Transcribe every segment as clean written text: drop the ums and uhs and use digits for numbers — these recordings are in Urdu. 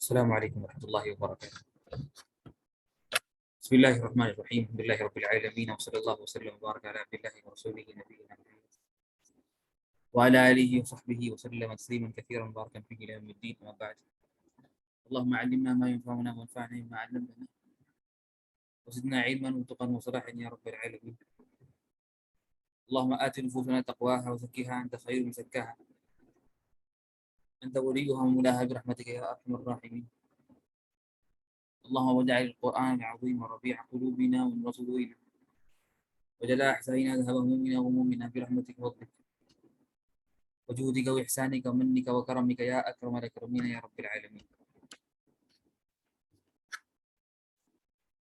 السلام عليكم ورحمة الله وبركاته. بسم الله الرحمن الرحيم. الحمد لله رب العالمين، وصلى الله وسلم وبارك على عبد الله ورسوله نبينا محمد وعلى آله وصحبه وسلم تسليما كثيرا مباركا فيه إلى يوم الدين. أما بعد، اللهم علمنا ما ينفعنا وانفعنا بما علمتنا وزدنا علما وتقا وصلاحا يا رب العالمين. اللهم آت نفوسنا تقواها وزكها أنت خير من زكاها، أنت وليها ومولاها برحمتك يا أرحم الراحمين. اللهم واجعل القرآن العظيم ربيع قلوبنا ونور صدورنا وجلاء أحزاننا ذهب همومنا وغمومنا برحمتك وفضلك وجودك وإحسانك ومنك وكرمك يا أكرم الأكرمين يا رب العالمين.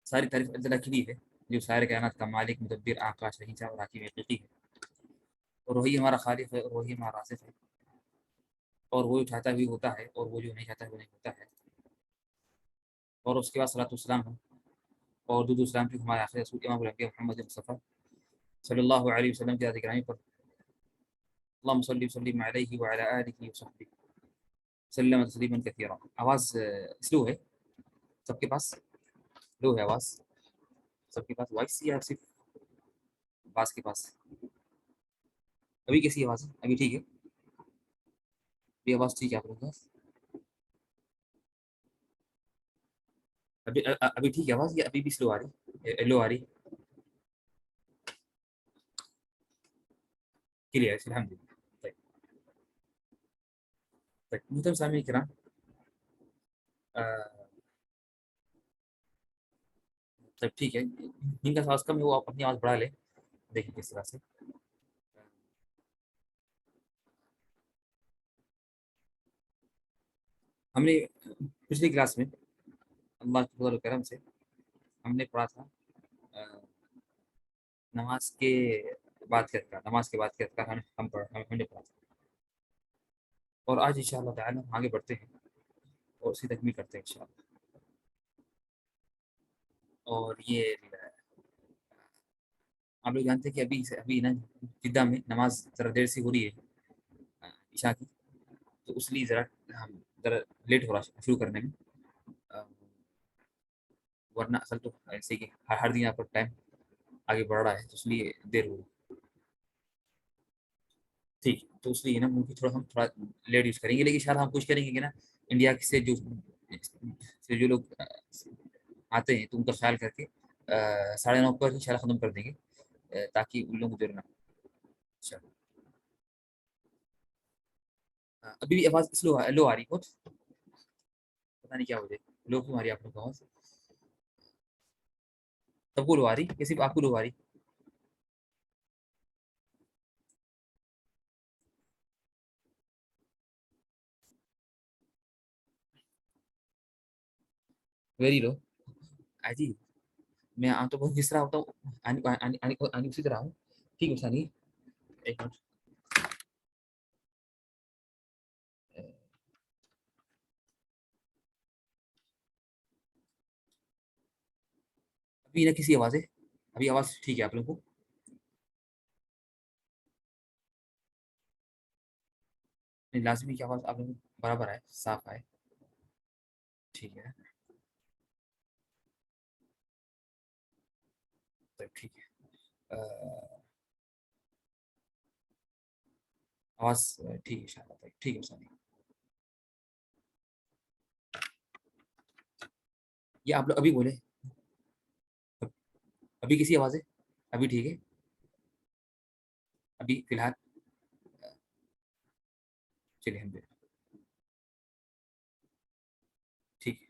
ساری تعریف اللہ کے لیے ہے جو سارے کائنات کا مالک، مدبر، آقا، شہنشاہ اور حکیم حقیقی ہے، اور وہی ہمارا خالق ہے، اور وہی ہمارا رازق ہے، اور وہی اٹھاتا بھی ہوتا ہے، اور وہ جو نہیں چاہتا ہے وہ نہیں ہوتا ہے. اور اس کے بعد صلاۃ والسلام ہے اور درود السلام کی ہمارے آخر رسول امام الانبیاء محمد مصطفیٰ صلی اللہ علیہ وسلم کی ذات گرامی پر اللہم صلی وسلم علیہ وعلی آلہ وصحبہ وسلم تسلیما کثیرا. آواز سلو ہے سب کے پاس؟ لو ہے آواز سب کے پاس؟ وائس یا صرف باس کے پاس؟ ابھی کیسی آواز ہے؟ ابھی ٹھیک ہے؟ ابھی آواز ٹھیک ہے آپ لوگوں کے پاس؟ ابھی ٹھیک ہے آواز یا ابھی بھی سلو آ رہی؟ لو آ رہی؟ کلیئر ہے الحمد للہ. طيب طيب محترم سامعین کرام، طيب ٹھیک ہے، جن کا آواز کم ہے وہ آپ اپنی آواز بڑھا لیں، دیکھیں کس طرح سے. ہم نے پچھلی کلاس میں اللہ کے فضل و کرم سے ہم نے پڑھا تھا نماز کے بعد کے اذکار، نماز کے بعد کے اذکار ہم نے پڑھا تھا. اور آج انشاءاللہ تعالی ہم آگے بڑھتے ہیں اور اسی تکمیل کرتے ہیں انشاءاللہ. اور یہ آپ لوگ جانتے ہیں کہ ابھی نا جدہ میں نماز ذرا دیر سے ہو رہی ہے عشاء کی، تو اس لیے ہم ذرا لیٹ ہو رہا شروع کرنے میں، ورنہ اصل تو ایسے کہ ہر دن آپ کا ٹائم آگے بڑھ رہا ہے تو اس لیے دیر ہو رہی. ٹھیک، تو اس لیے نا ممکن ہم تھوڑا لیٹ یوز کریں گے، لیکن شاید ہم کوشش کریں گے کہ نا انڈیا سے جو لوگ آتے ہیں تو ان کا خیال کر کے 9:30 پر ہی شاید ختم کر دیں گے تاکہ ان لوگوں کو دیر نہ ہو. ابھی بھی آواز لو آ رہی بہت، پتہ نہیں کیا ہو جائے، لو کیوں آ رہی ہے آپ لوگ کو آواز؟ سب کو لو آ رہی یا صرف آپ کو لو آ رہی؟ Very low. جی میں تو بہت جس طرح ہوتا ہوں اسی طرح ہوں. ٹھیک ہے ثانی ایک منٹ. ابھی نہ کسی آواز ہے؟ ابھی آواز ٹھیک ہے آپ لوگوں کو؟ لازمی کی آواز آپ لوگوں کو برابر ہے، صاف ہے؟ ٹھیک ہے تو ٹھیک ہے. آواز ٹھیک ہے انشاءاللہ. ٹھیک ہے ثانی. یہ آپ لوگ ابھی بولے ابھی کسی آواز ہے؟ ابھی ٹھیک ہے ابھی فی الحال؟ چلیے ہم ٹھیک ہے.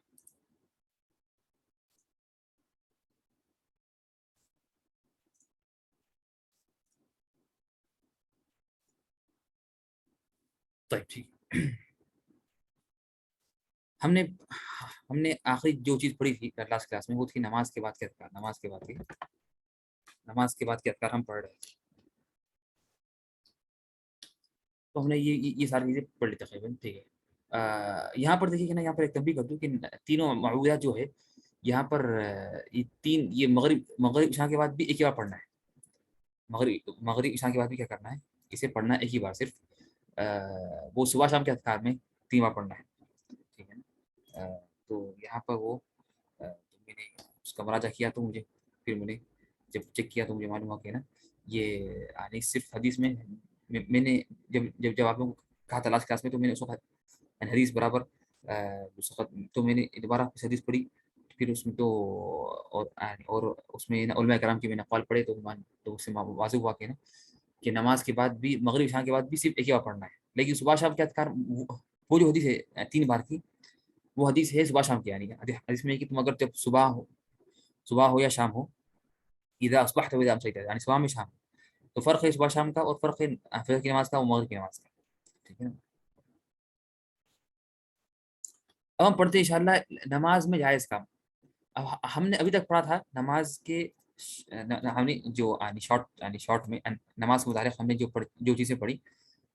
طيب ٹھیک. ہم نے آخری جو چیز پڑھی تھی لاسٹ کلاس میں وہ تھی نماز کے بعد کے اذکار. نماز کے بعد کے اذکار ہم پڑھ رہے تھے، تو ہم نے یہ ساری چیزیں پڑھ لی تقریباً. ٹھیک ہے. یہاں پر دیکھیے کہ نا، یہاں پر ایک تنبیہ کر دوں کہ تینوں معوذات جو ہے یہاں پر یہ مغرب عشاء کے بعد بھی ایک ہی بار پڑھنا ہے. مغرب عشاء کے بعد بھی کیا کرنا ہے؟ اسے پڑھنا ہے ایک ہی بار صرف. وہ صبح شام کے اذکار میں 3 بار پڑھنا ہے. ٹھیک ہے نا. تو یہاں پر وہ تو میں نے اس کا مراجعہ کیا تو مجھے پھر میں نے جب چیک کیا تو مجھے معلوم ہوا کہ نا یہ یعنی صرف حدیث میں میں نے جب آپ لوگوں کو کہا تھا لاسٹ کلاس میں تو میں نے اس وقت یعنی حدیث برابر اس وقت تو میں نے دوبارہ اس حدیث پڑھی پھر اس میں تو اور اس میں علماء کرام کے میں نے اقوال پڑھے تو اس سے واضح ہوا کہ نماز کے بعد بھی مغرب عشاء کے بعد بھی صرف ایک ہی بار پڑھنا ہے، لیکن صبح شام کیا کار وہ جو حدیث ہے 3 بار کی وہ حدیث ہے صبح شام کی، یعنی حدیث میں ہے کہ تم اگر جب صبح ہو یا شام ہو، اذا اصبحت و اذا امسیت، یعنی صبح میں شام، تو فرق ہے صبح شام کا اور فرق ہے فجر کی نماز کا اور مغرب کی نماز کا، ٹھیک ہے نا؟ اب ہم پڑھتے ہیں انشاءاللہ نماز میں جائز کام۔ اب ہم نے ابھی تک پڑھا تھا نماز کے ہم نے جو شارٹ میں نماز کے متعلق ہم نے جو چیزیں پڑھی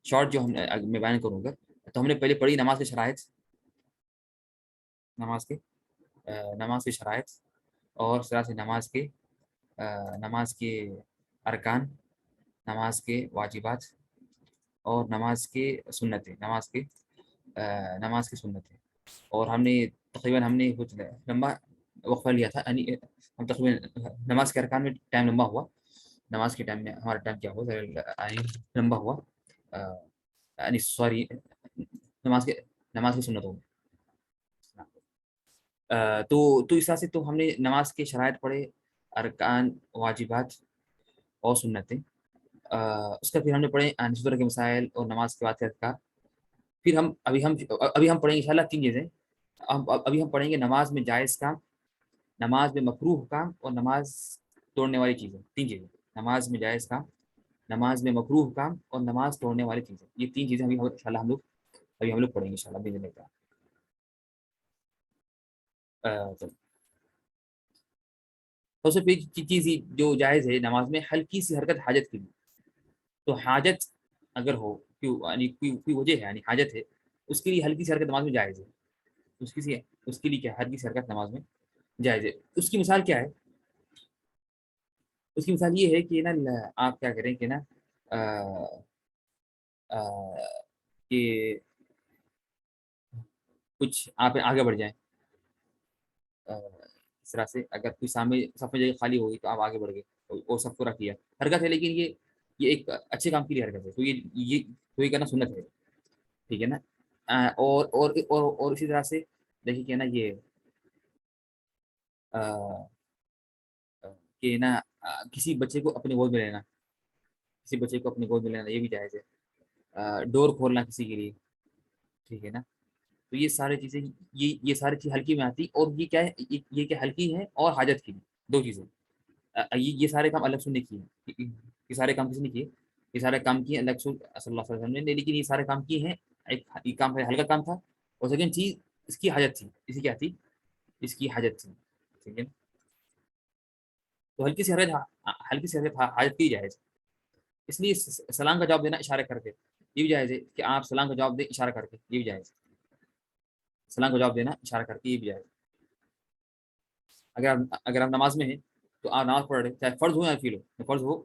شارٹ جو میں بیان کروں گا، تو ہم نے پہلے پڑھی نماز کے شرائط، نماز کے شرائط، اور اس طرح سے نماز کے ارکان، نماز کے واجبات، اور نماز کے سنتیں، نماز کی سنتیں، اور ہم نے کچھ لمبا وقفہ لیا تھا، یعنی ہم تقریباً نماز کے ارکان میں ٹائم لمبا ہوا، نماز کے ٹائم میں ہمارا ٹائم کیا ہوا لمبا ہوا، یعنی سوری نماز کی سنتوں میں، تو اس طرح سے تو ہم نے نماز کے شرائط پڑھے، ارکان، واجبات اور سنتیں، اس کا پھر ہم نے پڑھے نسبت کے مسائل اور نماز کے بعد کے اذکار، پھر ابھی ہم پڑھیں گے انشاءاللہ 3 چیزیں، ابھی ہم پڑھیں گے نماز میں جائز کام، نماز میں مکروہ کام، اور نماز توڑنے والی چیزیں، 3 چیزیں، نماز میں جائز کام، نماز میں مکروہ کام، اور نماز توڑنے والی چیزیں، یہ 3 چیزیں انشاءاللہ ہم لوگ پڑھیں گے انشاءاللہ باذن اللہ تعالی۔ سب سے پہلی چیز جو جائز ہے نماز میں ہلکی سی حرکت حاجت کی، تو حاجت اگر ہو یعنی کوئی وجہ ہے، یعنی حاجت ہے، اس کے لیے ہلکی سی حرکت نماز میں جائز ہے، اس کے لیے کیا ہلکی سی حرکت نماز میں جائز ہے۔ اس کی مثال کیا ہے؟ اس کی مثال یہ ہے کہ نا آپ کیا کریں کہ نا کہ کچھ آپ آگے بڑھ جائیں، اس طرح سے اگر کوئی سامنے صف میں جگہ خالی ہوگی تو آپ آگے بڑھ گئے اور سب پورا کیا، حرکت ہے، لیکن یہ ایک اچھے کام کے لیے حرکت ہے، تو یہ کرنا سنت ہے، ٹھیک ہے نا؟ اور اسی طرح سے دیکھیے کہ نا یہ کہ نا کسی بچے کو اپنے گود میں لینا، یہ بھی جائز ہے، ڈور کھولنا کسی کے لیے، ٹھیک ہے نا؟ تو یہ ساری چیزیں یہ ساری چیز ہلکی میں آتی، اور یہ کیا ہے، یہ کیا ہلکی ہے اور حاجت کی بھی، 2 چیزیں، یہ سارے کام اللہ رسول نے کیے، یہ سارے کام کس نے کیے؟ یہ سارے کام کیے اللہ رسول صلی اللہ علیہ وسلم نے، لیکن یہ سارے کام کیے ہیں، ایک یہ کام ہے ہلکا کام تھا، اور سیکنڈ چیز اس کی حاجت تھی، اسی کیا تھی، اس کی حاجت تھی، ٹھیک ہے؟ تو ہلکی سی حرکت حاجت کی جائز، اس لیے سلام کا جواب دینا اشارہ کر کے یہ بھی جائز ہے، کہ آپ سلام کا جواب دیں اشارہ کر کے، یہ بھی جائز، سلام کا جواب دینا اشارہ کر کے یہ بھی جائز، اگر آپ نماز میں ہیں تو آپ نماز پڑھ رہے، چاہے فرض ہو یا نفل ہو،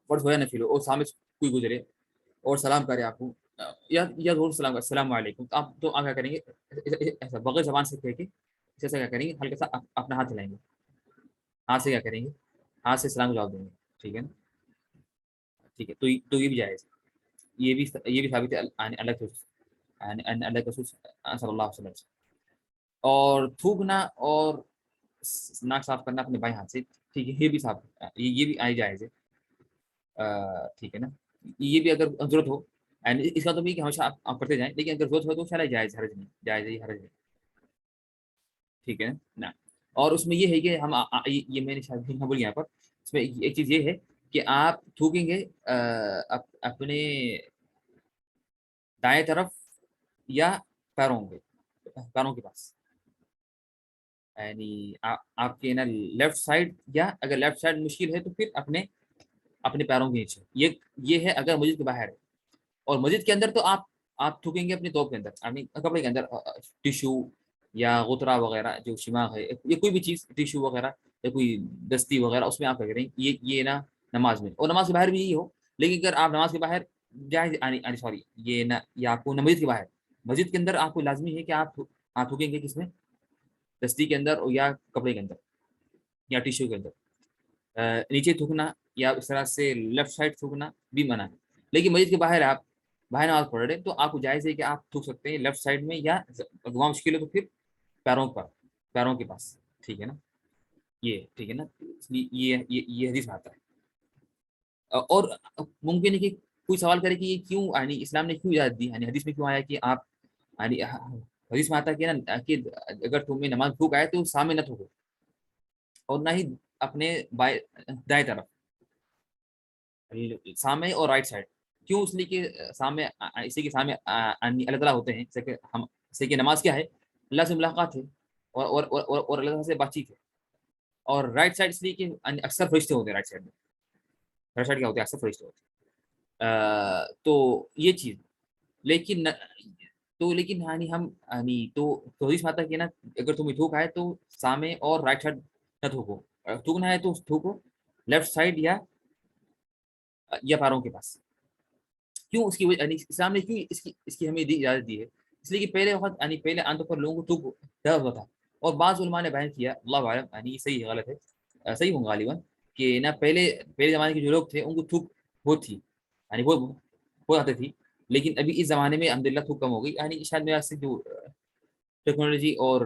فرض ہو یا نفل ہو، اور سامنے سے کوئی گزرے اور سلام کرے آپ کو، یا ضرور سلام السلام علیکم، تو آپ کیا کریں گے، ایسا بغیر زبان سے کہہ کے ایسا کیا کریں گے، ہلکا سا اپنا ہاتھ ہلائیں گے، ہاتھ سے کیا کریں گے، ہاتھ سے سلام کا جواب دیں گے، ٹھیک ہے نا؟ ٹھیک ہے، تو یہ بھی جائز، یہ بھی ثابت ہے اللہ کے رسول صلی اللہ علیہ وسلم سے۔ اور تھوکنا اور ناک صاف کرنا اپنے بائیں ہاتھ سے، ٹھیک ہے، یہ بھی صاف، یہ بھی آئی جائز ہے، ٹھیک ہے نا؟ یہ بھی اگر ضرورت ہو، اس کا تو بھی کہ ہمیشہ آپ کرتے جائیں، لیکن اگر ضرورت ہو تو چلا جائز، حرج نہیں، جائز ہے، حرج نہیں، ٹھیک ہے نا؟ اور اس میں یہ ہے کہ یہ میں نے شاید بول یہاں پر، اس میں ایک چیز یہ ہے کہ آپ تھوکیں گے اپنے دائیں طرف یا پیروں کے پاس، یعنی آپ کے نا لیفٹ سائڈ، یا اگر لیفٹ سائڈ مشکل ہے تو پھر اپنے پیروں کے نیچے، یہ ہے اگر مسجد کے باہر ہے، اور مسجد کے اندر تو آپ تھوکیں گے اپنے توپ کے اندر، یعنی کپڑے کے اندر، ٹیشو یا غترا وغیرہ جو شماغ ہے، یا کوئی بھی چیز، ٹیشو وغیرہ یا کوئی دستی وغیرہ، اس میں آپ کیا کریں، یہ نا نماز میں، اور نماز کے باہر بھی یہی ہو، لیکن اگر آپ نماز کے باہر جائز سوری، یہ نہ، یا آپ کو مسجد کے باہر، مسجد کے اندر آپ کو لازمی ہے کہ آپ آپ تھوکیں گے کس میں؟ دستی کے اندر یا کپڑے کے اندر یا ٹیشو کے اندر۔ نیچے تھوکنا یا اس طرح سے لیفٹ سائڈ تھوکنا بھی منع ہے، لیکن مسجد کے باہر آپ باہر نماز پڑھ رہے تو آپ کو جائز ہے کہ آپ تھوک سکتے ہیں لیفٹ سائڈ میں، یا اگوا مشکل ہے تو پھر پیروں پر، پیروں کے پاس، ٹھیک ہے نا؟ یہ ٹھیک ہے نا؟ اس لیے یہ حدیث میں آتا ہے۔ اور ممکن ہے کہ کوئی سوال کرے کہ یہ کیوں، یعنی اسلام نے کیوں اجازت دی، یعنی حدیث میں کیوں آیا کہ آپ، یعنی حدیث میں آتا ہے کہ نا کہ اگر تمہیں نماز تھوک آئے تو سامنے نہ تھوکو، اور نہ ہی اپنے دائیں طرف، سامنے اور رائٹ سائڈ۔ کیوں؟ اس لیے کہ سامنے، اسی کے سامنے اللہ تعالیٰ ہوتے ہیں، جیسے کہ نماز کیا ہے؟ اللہ سے ملاقات ہے، اور اللہ تعالیٰ سے بات چیت ہے۔ اور رائٹ سائڈ اس لیے کہ اکثر فرشتے ہوتے ہیں رائٹ سائڈ میں، رائٹ سائڈ کیا ہوتے ہیں؟ اکثر فرشتے ہوتے ہیں۔ تو یہ چیز، لیکن لیکن یعنی ہم، یعنی تو حدیث میں آتا ہے کہ نا اگر تمہیں تھوک آئے تو سامنے اور رائٹ سائڈ نہ تھوکو، تھوکنا ہے تو تھوکو لیفٹ سائڈ یا پیروں کے پاس۔ کیوں؟ اس کی وجہ، یعنی اسلام نے کیوں اس کی ہمیں اجازت دی ہے؟ اس لیے کہ پہلے وقت، یعنی پہلے عام طور پر لوگوں کو تھوک ڈر ہوتا تھا، اور بعض علماء نے بیان کیا، اللہ عالم یعنی یہ صحیح ہے غلط ہے، صحیح ہوں غالباً، کہ نہ پہلے زمانے کے جو لوگ تھے ان کو تھوک بہت تھی، یعنی وہ ہو جاتی تھی، لیکن ابھی اس زمانے میں الحمدللہ تھوک کم ہو گئی، یعنی شاید میرا سے جو ٹیکنالوجی اور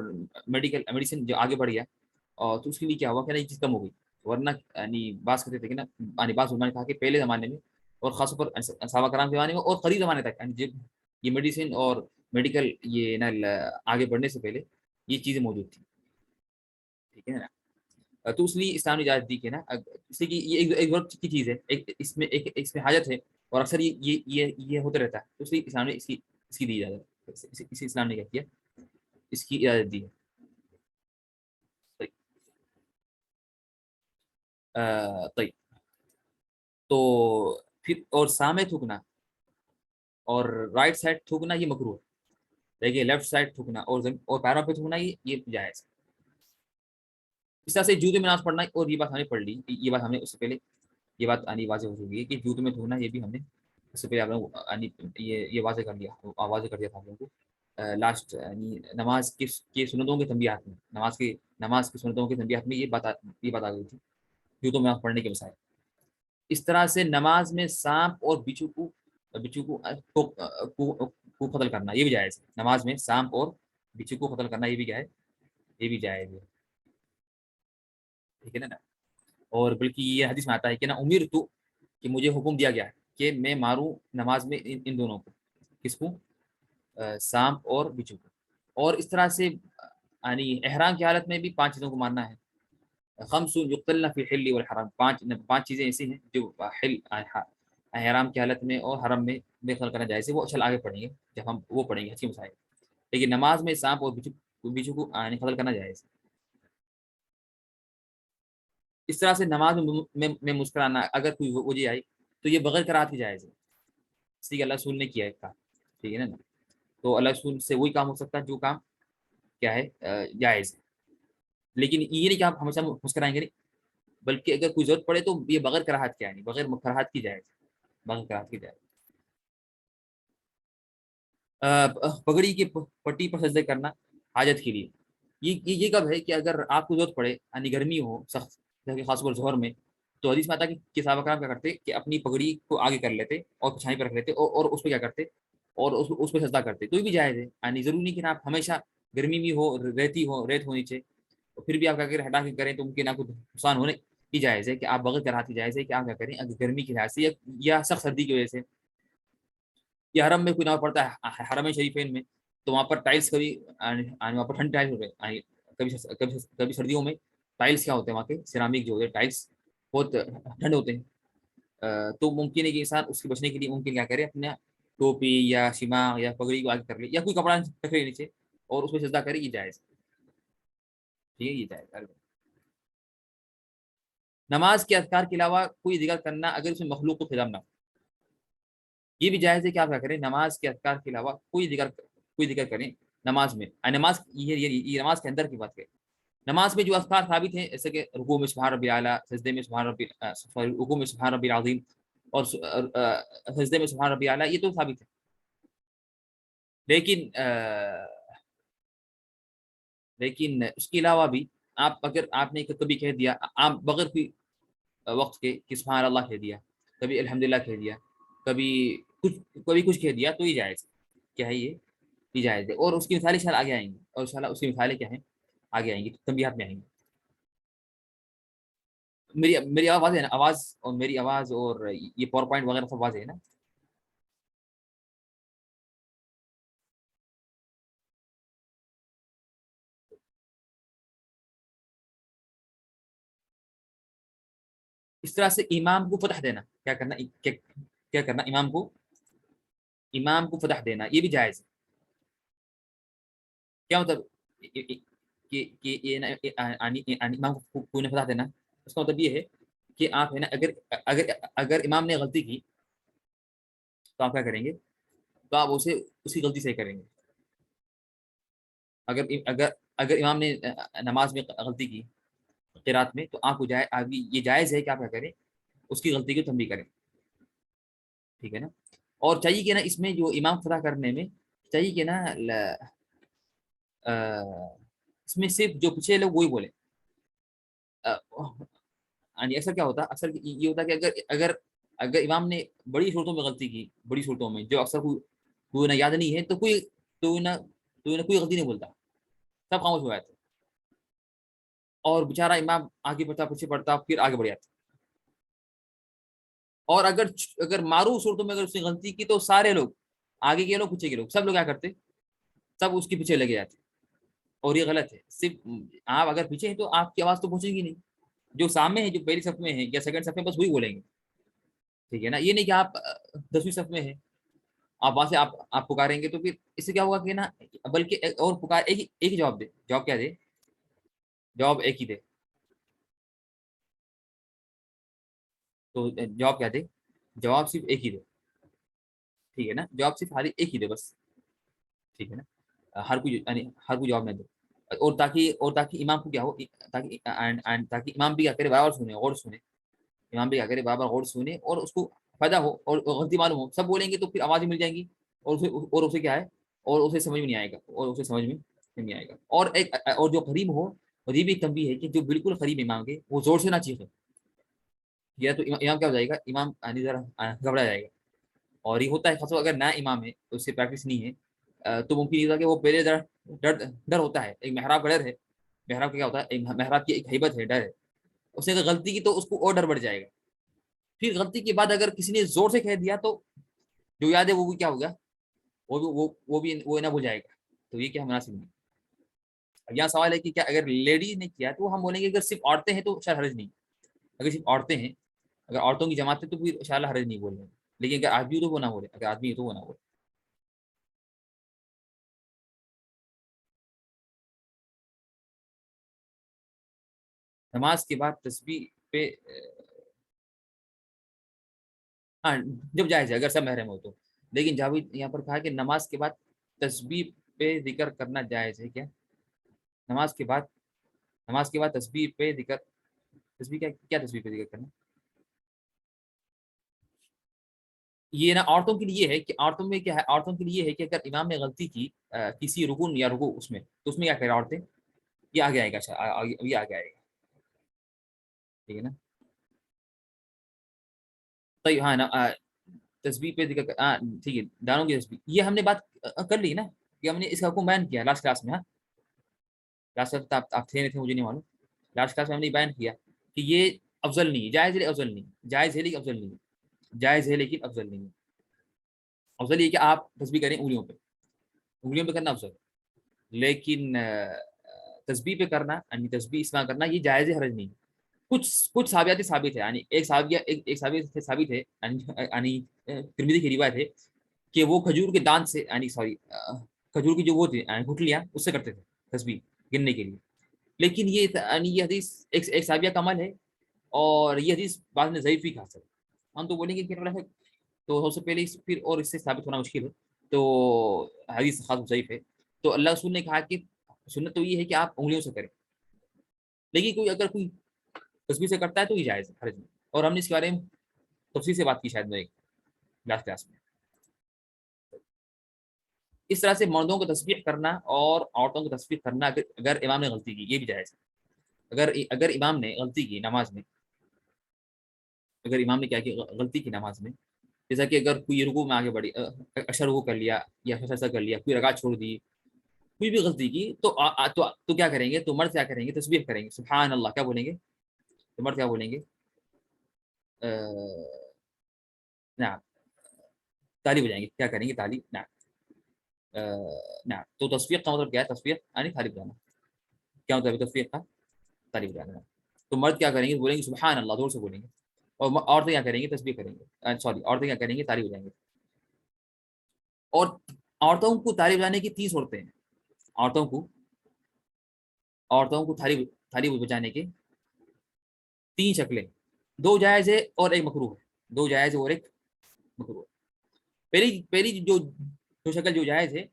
میڈیسن جو آگے بڑھ گیا، اور تو اس کے لیے کیا ہوا کہ نا یہ چیز کم ہو گئی، ورنہ یعنی بعض کہتے تھے کہ نا، یعنی بعض علماء نے کہا کہ پہلے زمانے میں، اور خاص طور پر صحابہ کرام کے زمانے میں، اور قریب زمانے تک، یعنی جب یہ میڈیسن اور میڈیکل یہ نا آگے بڑھنے سے پہلے یہ چیزیں موجود تھیں، ٹھیک ہے نا؟ تو اس لیے اسلام نے اجازت دی کہ نا، اس لیے کہ یہ ایک وقت کی چیز ہے، اس میں حاجت ہے، اور اکثر یہ ہوتا رہتا ہے، تو اس لیے اسلام نے اس کی دی اجازت، اسی اسلام نے کیا کیا، اس کی اجازت دی ہے۔ طيب طيب، تو پھر اور سامنے تھوکنا اور رائٹ سائڈ تھوکنا یہ مکروہ ہے، دیکھیے لیفٹ سائڈ تھوکنا اور پیروں پہ تھوکنا یہ جائز ہے۔ اس طرح سے جوتے میں نماز پڑھنا، اور یہ بات ہم نے پڑھ لی، یہ بات ہم نے اس سے پہلے، یہ بات واضح ہو چکی ہے کہ جوتے میں تھوکنا یہ بھی ہم نے اس سے پہلے آپ لوگوں کو یہ واضح کر لیا، واضح کر دیا تھا آپ لوگوں کو لاسٹ، یعنی نماز کے سنتوں کے تنبیہات میں، نماز کی سنتوں کے تنبیہات میں یہ بات آ گئی تھی، جوتوں میں پڑھنے کے مسائل۔ اس طرح سے نماز میں سانپ اور بچھو کو قتل کرنا یہ بھی جائز ہے، نماز میں سانپ اور بچھو کو قتل کرنا یہ بھی کیا ہے؟ یہ بھی جائز ہے، ٹھیک ہے نا؟ اور بلکہ یہ حدیث میں آتا ہے کہ نا امیر تو، کہ مجھے حکم دیا گیا ہے کہ میں ماروں نماز میں ان دونوں کو، کس کو؟ سانپ اور بچھو کو۔ اور اس طرح سے یعنی احرام کی حالت میں بھی 5 چیزوں کو ماننا ہے، خمس یقتلن فی الحل والحرام، 5 چیزیں ایسی ہیں جو احرام کی حالت میں اور حرم میں بے خل کرنا جائز ہے، وہ اچھا آگے پڑھیں گے جب ہم وہ پڑھیں گے حج کے مسائل، لیکن نماز میں سانپ اور بچھو کو قتل کرنا جائز ہے۔ اس طرح سے نماز میں مسکرانا، اگر کوئی وجہ آئی تو یہ بغیر کراہت کی جائز ہے، اس لیے اللہ رسول نے کیا ہے کہا، ٹھیک ہے نا؟ تو اللہ رسول سے وہی کام ہو سکتا ہے جو کام کیا ہے؟ جائز ہے، لیکن یہ نہیں کہ آپ ہمیشہ مسکرائیں گے نہیں، بلکہ اگر کوئی ضرورت پڑے تو یہ بغیر کراہت کیا ہے، بغیر کراہت کی جائز، بغیر کراہت کی جائز۔ پگڑی کی پٹی پر سجدے کرنا حاجت کے لیے، یہ کب ہے؟ کہ اگر آپ کو ضرورت پڑے، یعنی گرمی ہو سخت، جیسے کہ خاص طور ظہر میں، تو حدیث میں آتا ہے کہ صحابہ کرام کیا کرتے کہ اپنی پگڑی کو آگے کر لیتے اور پچھائی پر رکھ لیتے، اور اس پہ کیا کرتے، اور اس پہ سجدہ کرتے، تو یہ بھی جائز ہے، یعنی ضروری نہیں کہ آپ ہمیشہ گرمی بھی ہو، ریت ہو نیچے، تو پھر بھی آپ کیا کریں، ہٹا کے کریں تو ممکن نہ کچھ نقصان ہونے کی جائز ہے، کہ آپ بغیر کراہت کی جائز ہے کہ آپ کیا کریں، اگر گرمی کی لحاظ سے یا سخت سردی کی وجہ سے، یا حرم میں کوئی نماز پڑتا ہے حرم شریفین میں، تو وہاں پر ٹائلس کبھی وہاں پر ٹھنڈ ٹائلس ہوتے ہیں، کبھی سردیوں میں ٹائلس کیا ہوتے ہیں، وہاں کے سیرامک جو ہوتے ہیں ٹائلس بہت ٹھنڈ ہوتے ہیں، تو ممکن ہے کہ انسان اس کے بچنے کے لیے ممکن کیا کرے، اپنا ٹوپی یا شما یا پگڑی کو آگے کر لے، یا کوئی کپڑا رکھ لے نیچے اور اس پہ سجدہ کرے، یہ جائز، ٹھیک ہے، یہ جائز۔ نماز کے اذکار کے علاوہ کوئی ذکر کرنا اگر اس میں مخلوق کو خطاب نہ ہو، یہ بھی جائز ہے کہ آپ کیا کریں، نماز کے اذکار کے علاوہ کوئی ذکر کریں نماز میں، نماز یہ نماز کے اندر کی بات کریں، نماز میں جو اذکار ثابت ہیں، جیسے کہ رکوع میں سبحان ربی اعلیٰ، سجدے میں سبحان ربی رکوع میں سبحان ربی العظیم، اور سجدے میں سبحان ربی اعلیٰ، یہ تو ثابت ہے، لیکن لیکن اس کے علاوہ بھی اگر آپ نے کبھی کہہ دیا، آپ بغیر کوئی وقت کے کہ سبحان اللہ کہہ دیا، کبھی الحمدللہ کہہ دیا، کبھی کچھ کہہ دیا، تو یہ جائز کیا ہے، یہ جائز ہے۔ اور اس کی مثالیں شاید آگے آئیں گی، اور ان شاء اللہ اس کی مثالیں کیا ہیں آگے آئیں گی، تنبیہات میں آئیں گی۔ میری آواز ہے نا، آواز اور میری آواز اور یہ پاور پوائنٹ وغیرہ سب واضح ہے نا؟ اس طرح سے امام کو فتح دینا، کیا کرنا، کیا کرنا، امام کو فتح دینا، یہ بھی جائز ہے۔ کیا مطلب امام کو فتح دینا؟ اس کا مطلب یہ ہے کہ آپ ہے نا، اگر امام نے غلطی کی تو آپ کیا کریں گے، تو آپ اسے اسی غلطی سے کریں گے۔ اگر اگر اگر امام نے نماز میں غلطی کی قرات میں، تو آپ کو یہ جائز ہے کہ آپ کیا کریں، اس کی غلطی کو تنبیہ کریں، ٹھیک ہے نا؟ اور چاہیے کہ نا اس میں جو امام فتح کرنے میں چاہیے کہ نا اس میں صرف جو پیچھے لوگ وہی بولے۔ یعنی اکثر کیا ہوتا ہے، اکثر یہ ہوتا ہے کہ اگر امام نے بڑی صورتوں میں غلطی کی، بڑی صورتوں میں جو اکثر کوئی نہ یاد نہیں ہے، تو کوئی غلطی نہیں بولتا، سب خاموش ہو جاتے، اور بیچارہ امام آگے بڑھتا، پیچھے بڑھتا، پھر آگے بڑھ جاتا۔ اور اگر معروف صورتوں میں اگر اس نے غلطی کی، تو سارے لوگ، آگے کے لوگ پیچھے کے لوگ، سب لوگ کیا کرتے، سب اس کے پیچھے لگے جاتے، اور یہ غلط ہے۔ صرف آپ اگر پیچھے ہیں تو آپ کی آواز تو پہنچے گی نہیں، جو سامنے ہے، جو پہلی صف میں ہے یا سیکنڈ صف میں، بس وہی بولیں گے، ٹھیک ہے نا؟ یہ نہیں کہ آپ 10ویں صف میں ہیں، آپ وہاں سے آپ پکاریں گے، تو پھر اس سے کیا ہوگا کہ نا، بلکہ اور پکار ایک ہی جواب دے، جواب کیا دے، جواب ایک ہی دے، تو جواب کیا دے، جواب صرف ایک ہی دے، ٹھیک ہے نا؟ جواب صرف خالی ایک ہی دے بس، ٹھیک ہے نا؟ ہر کوئی جواب نہ دے، اور تاکہ امام کو کیا ہو، تاکہ امام بھی کیا کرے، بار بار سنے، غور سنے، امام بھی کیا کرے، بار بار غور سنے، اور اس کو فائدہ ہو اور غلطی معلوم ہو، سب بولیں گے تو پھر آوازیں مل جائیں گی، اور اسے کیا ہے، اور اسے سمجھ میں نہیں آئے گا، اور اسے سمجھ میں نہیں آئے گا۔ اور جو قریب ہو، اور یہ بھی ایک تنبیہ ہے کہ جو بالکل قریب امام کے، وہ زور سے نہ چیخے، یا تو امام کیا ہو جائے گا، امام ذرا گھبرا جائے گا، اور یہ ہوتا ہے خاص طور اگر نیا امام ہے، تو اس سے پریکٹس نہیں ہے، تو ممکن یہ ہوتا کہ وہ پہلے ذرا ڈر ہوتا ہے، ایک محراب کا ڈر ہے، محراب کا کیا ہوتا ہے، محراب کی ایک ہیبت ہے، ڈر ہے، اس نے اگر غلطی کی تو اس کو اور ڈر بڑھ جائے گا، پھر غلطی کے بعد اگر کسی نے زور سے کہہ دیا، تو جو یاد ہے وہ بھی کیا ہوگا، وہ نہ بھول جائے گا، تو یہ کیا مناسب نہیں۔ اب یہاں سوال ہے کہ کیا اگر لیڈیز نے کیا، تو ہم بولیں گے اگر صرف عورتیں ہیں تو شاید حرج نہیں، اگر صرف عورتیں ہیں، اگر عورتوں کی جماعت ہے، تو پھر ان شاء اللہ حرج نہیں بول رہے ہیں، لیکن اگر آدمی ہو تو وہ نہ بولے، اگر آدمی ہے تو وہ نہ بولے۔ نماز کے بعد تسبیح پہ ہاں، جب جائز ہے، اگر سب محرم ہو تو، لیکن جاوید یہاں پر کہا کہ نماز کے بعد تسبیح پہ ذکر کرنا جائز ہے کیا؟ نماز کے بعد نماز کے بعد تسبیح پہ ذکر، تسبیح کیا تسبیح پہ ذکر کرنا؟ یہ نا عورتوں کے لیے ہے، کہ عورتوں میں کیا ہے، عورتوں کے لیے ہے کہ اگر امام نے غلطی کی کسی رکن یا رکوع اس میں، تو اس میں کیا کریں عورتیں، یہ آگے آئے گا، اچھا یہ آگے آئے گا، ٹھیک ہے نا؟ تو ہاں نا، تسبیح پہ ذکر ٹھیک ہے، دانوں کی تسبیح، یہ ہم نے بات کر لی نا، کہ ہم نے اس کا حکم بیان کیا لاسٹ کلاس میں، ہاں لاسٹ کلاس آپ تھے نہیں تھے مجھے نہیں معلوم، لاسٹ کلاس میں ہم نے بیان کیا کہ یہ افضل نہیں ہے، جائز ہے افضل نہیں، جائز ہے لیکن افضل نہیں، جائز ہے لیکن افضل نہیں، افضل یہ کہ آپ تسبیح کریں انگلیوں پہ، انگلیوں پہ کرنا افضل، لیکن تسبیح پہ کرنا، یعنی تسبیح اس طرح کرنا، یہ جائز حرج نہیں۔ کچھ صحابیات ثابت ہے، یعنی ایک صحابی سے ثابت ہے، یعنی ترمذی کی روایت ہے کہ وہ کھجور کے دانت سے، یعنی سوری، کھجور کی جو وہ تھی گٹلیاں، اس سے کرتے تھے تسبیح گننے کے لیے، لیکن یہ حدیث ایک صحابیہ کا عمل ہے، اور یہ حدیث بعد میں ضعیف بھی کہا سکتا، ہم تو بولیں گے کہ ہے، تو سب سے پہلے پھر اور اس سے ثابت ہونا مشکل ہے، تو حدیث خاص ضعیف ہے، تو اللہ رسول نے کہا کہ سنت تو یہ ہے کہ آپ انگلیوں سے کریں، لیکن اگر کوئی تصویر سے کرتا ہے تو یہ جائز ہے، حرج نہیں، اور ہم نے اس کے بارے میں تفصیل سے بات کی شاید میں ایک لاسٹ کلاس میں۔ اس طرح سے مردوں کو تسبیح کرنا اور عورتوں کو تسبیح کرنا اگر امام نے غلطی کی یہ بھی جائز ہے. اگر امام نے غلطی کی نماز میں، اگر امام نے کیا کی غلطی کی نماز میں، جیسا کہ اگر کوئی رکوع میں آگے بڑھی، اشر رکوع کر لیا یا ایسا کر لیا، کوئی رکعت چھوڑ دی، کوئی بھی غلطی کی، تو کیا کریں گے؟ تو مرد کیا کریں گے؟ تسبیح کریں گے، سبحان اللہ کیا بولیں گے؟ تو مرد کیا بولیں گے؟ نعم، تالی بجائیں گے. کیا کریں گے؟ تالی. نعم. نعم. تو تصفیق کا مطلب کیا ہے؟ تصفیق یعنی تالی بجانا. کیا مطلب ہے تصفیق کا؟ تالی بجانا. تو مرد کیا کریں گے؟ بولیں گے سبحان اللہ، زور سے بولیں گے. اور عورتیں کیا کریں گے؟ تسبیح کریں گے. سوری، عورتیں کیا کریں گے؟ تالی بجائیں گے. اور عورتوں کو تالی بجانے کی 3 صورتیں ہیں. عورتوں کو تالی بجانے کے 3 شکلیں، 2 جائز ہے اور 1 مکروہ ہے. 2 جائز ہے اور 1 مکروہ ہے. پہلی جو شکل جو جائز ہے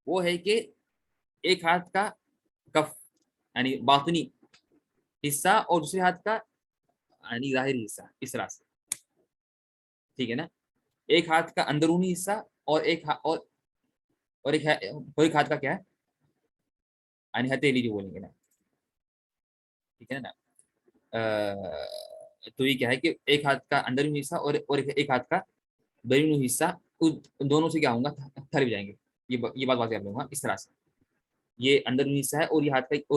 وہ ہے کہ ایک ہاتھ کا کف یعنی باطنی حصہ اور دوسرے ہاتھ کا یعنی ظاہری حصہ اس طرح سے. ٹھیک ہے نا؟ ایک ہاتھ کا اندرونی حصہ اور ایک ہاتھ کا کیا ہے یعنی ہتھیلی جو بولیں گے نا. ٹھیک ہے نا؟ تو یہ کیا ہے کہ ایک ہاتھ کا اندرونی حصہ اور ایک ہاتھ کا بیرونی حصہ، ان دونوں سے کیا ہوں گا؟ تھل جائیں گے. یہ بات واضح لوں گا اس طرح سے. یہ اندرونی حصہ ہے اور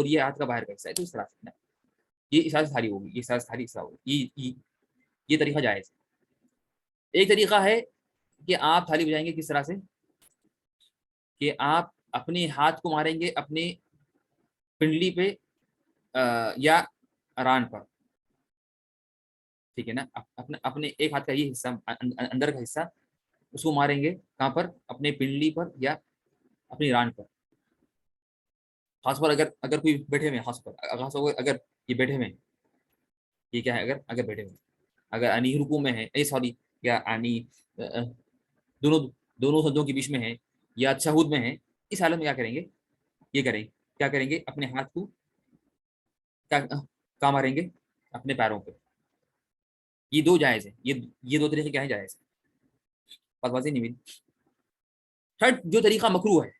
یہ ہاتھ کا باہر کا حصہ ہے. تو اس طرح سے نا یہ اس طرح سے تھالی ہوگی، یہ اس طرح سے تھالی اس طرح ہوگی. یہ طریقہ جائز. ایک طریقہ ہے کہ آپ تھالی بجائیں گے کس طرح سے کہ آپ اپنے ہاتھ کو ماریں گے اپنے پنڈلی پہ یا ران پر. ٹھیک ہے نا؟ اپنے ایک ہاتھ کا یہ حصہ اندر کا حصہ اس کو ماریں گے کہاں پر؟ اپنے پنڈلی پر یا اپنی ران پر. خاص پر اگر کوئی بیٹھے ہوئے، خاص پر اگر یہ بیٹھے ہوئے، یہ کیا ہے؟ اگر بیٹھے ہوئے، اگر انی رکوع میں ہے، سوری، یا انی دونوں سجدوں کے بیچ میں ہے یا تشہد میں ہے، اس حالت میں کیا کریں گے؟ یہ کریں کیا کریں گے؟ اپنے ہاتھ کو کہاں ماریں گے؟ اپنے پیروں پہ. یہ 2 جائز ہے. یہ 2 طریقے کیا ہیں؟ جائز. بات واضح نہیں ہوئی. تھرڈ جو طریقہ مکروہ ہے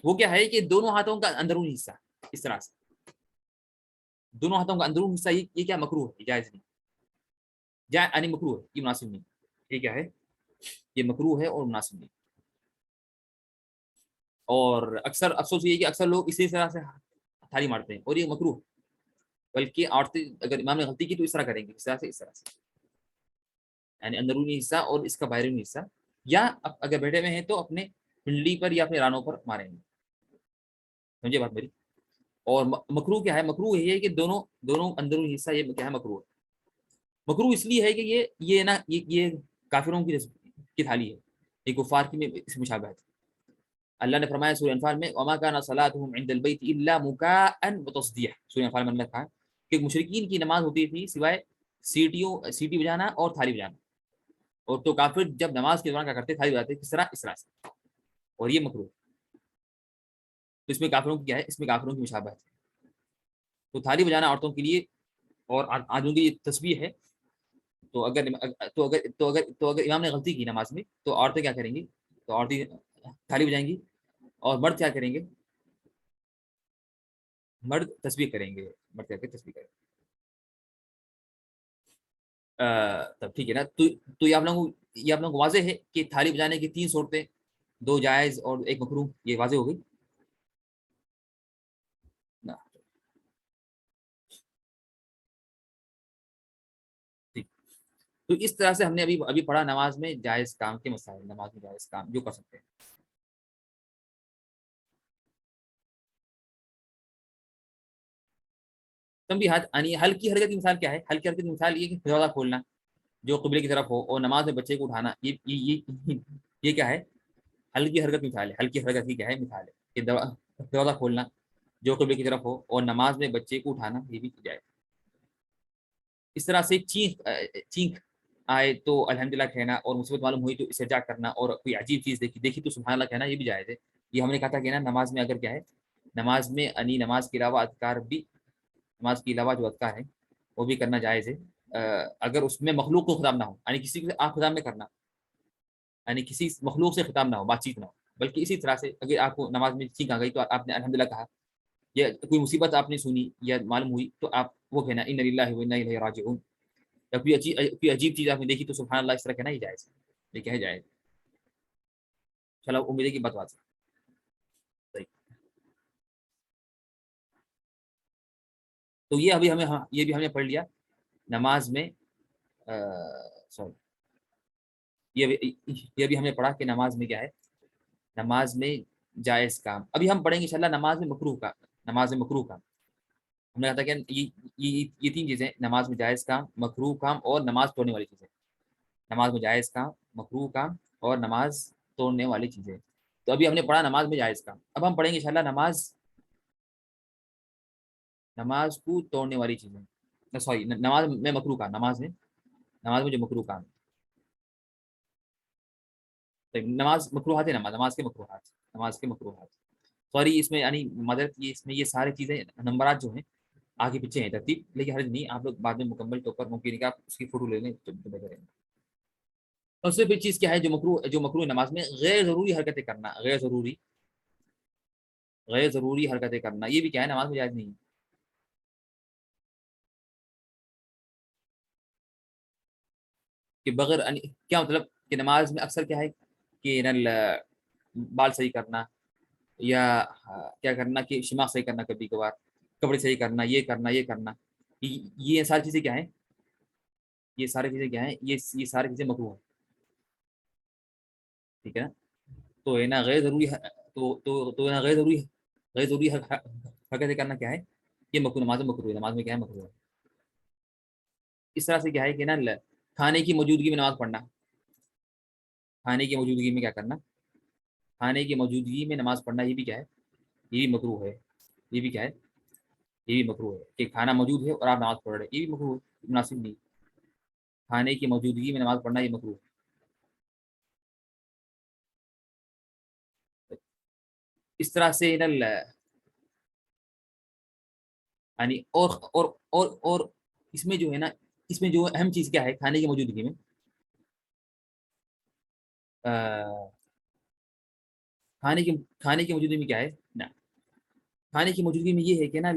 وہ کیا ہے کہ دونوں ہاتھوں کا اندرونی حصہ اس طرح سے، دونوں ہاتھوں کا اندرونی حصہ، یہ کیا مکروہ ہے؟ جائز نہیں. یعنی مکروہ ہے، یہ مناسب نہیں. یہ کیا ہے؟ یہ مکروہ ہے اور مناسب نہیں. اور اکثر افسوس یہ ہے کہ اکثر لوگ اسی طرح سے تھالی مارتے ہیں اور یہ مکروہ. بلکہ عورتیں اگر امام نے غلطی کی تو اس طرح کریں گے، اس طرح سے یعنی اندرونی حصہ اور اس کا باہرونی حصہ، یا اگر بیٹھے میں ہیں تو اپنے پنڈلی پر یا اپنے رانوں پر ماریں گے. سمجھے بات میری؟ اور مکروہ کیا ہے؟ مکروہ یہ ہے کہ دونوں اندرونی حصہ یہ کیا ہے؟ مکروہ. مکروہ اس لیے ہے کہ یہ نا یہ کافروں کی تھالی ہے، یہ کفار کی میں اس مشابہت. اللہ نے فرمایا سورہ انفال میں وما كان صلاتهم عند البيت الا مكاء وتصديح. سورہ انفال میں اللہ نے کہا کہ مشرکین کی نماز ہوتی تھی سوائے سیٹی بجانا اور تھالی بجانا. اور تو کافر جب نماز کے دوران کیا کرتے؟ تھالی بجاتے. کس طرح؟ اس طرح سے. اور یہ مکروہ. تو اس میں کافروں کی کیا ہے؟ اس میں کافروں کی مشابہت ہے. تو تھالی بجانا عورتوں کے لیے اور آدمیوں کی تسبیح ہے. تو اگر امام نے غلطی کی نماز میں تو عورتیں کیا کریں گی؟ تو عورتیں تھالی بجائیں گی اور مرد کیا کریں گے؟ مرد تسبیح کریں گے. مرد کیا کہ تسبیح کریں گے. تب ٹھیک ہے نا؟ تو یہ آپ لوگوں کو واضح ہے کہ تھالی بجانے کی 3 صورتیں، 2 جائز اور 1 مکروہ، یہ واضح ہو گئی. تو اس طرح سے ہم نے ابھی پڑھا نماز میں جائز کام کے مسائل. نماز میں جائز کام جو کر سکتے ہیں. تنبیہات یعنی ہلکی حرکت کی مثال کیا ہے؟ ہلکی حرکت کی مثال یہ کہ دروازہ کھولنا جو قبلے کی طرف ہو اور نماز میں بچے کو اٹھانا، یہ کیا ہے؟ ہلکی حرکت مثال ہے. ہلکی حرکت کی کیا ہے؟ مثال ہے کہ دروازہ کھولنا جو قبلے کی طرف ہو اور نماز میں بچے کو اٹھانا، یہ بھی جائز. اس طرح سے چینخ آئے تو الحمدللہ کہنا اور مصیبت معلوم ہوئی تو استرجاع کرنا اور کوئی عجیب چیز دیکھی تو سبحان اللہ کہنا، یہ بھی جائز ہے. یہ ہم نے کہا تھا کہ نا نماز میں اگر کیا ہے، نماز میں نماز کے علاوہ اذکار بھی، نماز کے علاوہ جو اذکار ہیں وہ بھی کرنا جائز ہے. اگر اس میں مخلوق کو خطاب نہ ہو، یعنی کسی سے آپ خطاب میں کرنا، یعنی کسی مخلوق سے خطاب نہ ہو، بات چیت نہ ہو، بلکہ اسی طرح سے اگر آپ کو نماز میں چھینک آ گئی تو آپ نے الحمدللہ کہا، یا کوئی مصیبت آپ نے سنی یا معلوم ہوئی تو آپ وہ کہنا ان للہ و انا الیہ راجعون، یا کوئی عجیب چیز آپ نے دیکھی تو سبحان اللہ اس طرح کہنا ہی جائز ہے، یہ کہا جائز. چلو امید ہے کہ بات صحیح. تو یہ ابھی ہمیں یہ بھی ہم نے پڑھ لیا نماز میں سوری یہ بھی ہم نے پڑھا کہ نماز میں کیا ہے، نماز میں جائز کام. ابھی ہم پڑھیں گے انشاءاللہ نماز میں مکروہ کا. نماز میں مکروہ کام ہم نے کہا تھا کہ یہ تین چیزیں، نماز میں جائز کام، مکروہ کام اور نماز توڑنے والی چیزیں. نماز میں جائز کام، مکروہ کام اور نماز توڑنے والی چیزیں. تو ابھی ہم نے پڑھا نماز میں جائز کام. اب ہم پڑھیں گے انشاءاللہ نماز کو توڑنے والی چیزیں. سوری نماز میں مکروہ کام، نماز میں جو مکروہ کام. نماز مکروہات ہے، نماز کے مکروہات، نماز کے مکروہات. سوری اس میں یعنی مدد کی اس میں یہ سارے چیزیں نمبرات جو ہیں آگے پیچھے ہیں ترتیب، لیکن حرج نہیں، آپ لوگ بعد میں مکمل طور پر ممکن ہے کہ آپ اس کی فوٹو لے لیں تو بہتر ہے. اور صرف ایک چیز کیا ہے جو مکروہ نماز میں، غیر ضروری حرکتیں کرنا. غیر ضروری حرکتیں کرنا یہ بھی کیا ہے، نماز میں جائز نہیں ہے. کہ بغیر کیا مطلب کہ نماز میں اکثر کیا ہے کہ بال صحیح کرنا یا کیا کرنا کہ شماغ صحیح کرنا، کبھی کبھار کپڑے صحیح کرنا، یہ کرنا یہ ساری چیزیں کیا ہیں، یہ ساری چیزیں مکروہ ہیں. ٹھیک ہے نا. تو ہے نا غیر ضروری تو ہے نا غیر ضروری حرکتیں کرنا کیا ہے، یہ مکروہ. نماز میں مکروہ ہے، نماز میں کیا ہے، مکروہ ہے. اس طرح سے کیا ہے کہ نا کھانے کی موجودگی میں نماز پڑھنا. کھانے کی موجودگی میں کیا کرنا، کھانے کی موجودگی میں نماز پڑھنا یہ بھی کیا ہے، یہ بھی مکروہ ہے. یہ بھی کیا ہے، یہ بھی مکروہ ہے کہ کھانا موجود ہے اور آپ نماز پڑھ رہے ہیں، یہ بھی مکروہ ہے، مناسب نہیں. کھانے کی موجودگی میں نماز پڑھنا یہ مکروہ ہے. اس طرح سے یعنی اور اس میں جو ہے نا، اس میں جو اہم چیز کیا ہے کھانے کی موجودگی میں، کھانے کی موجودگی میں کیا ہے نا، کھانے کی موجودگی میں یہ ہے کہ نا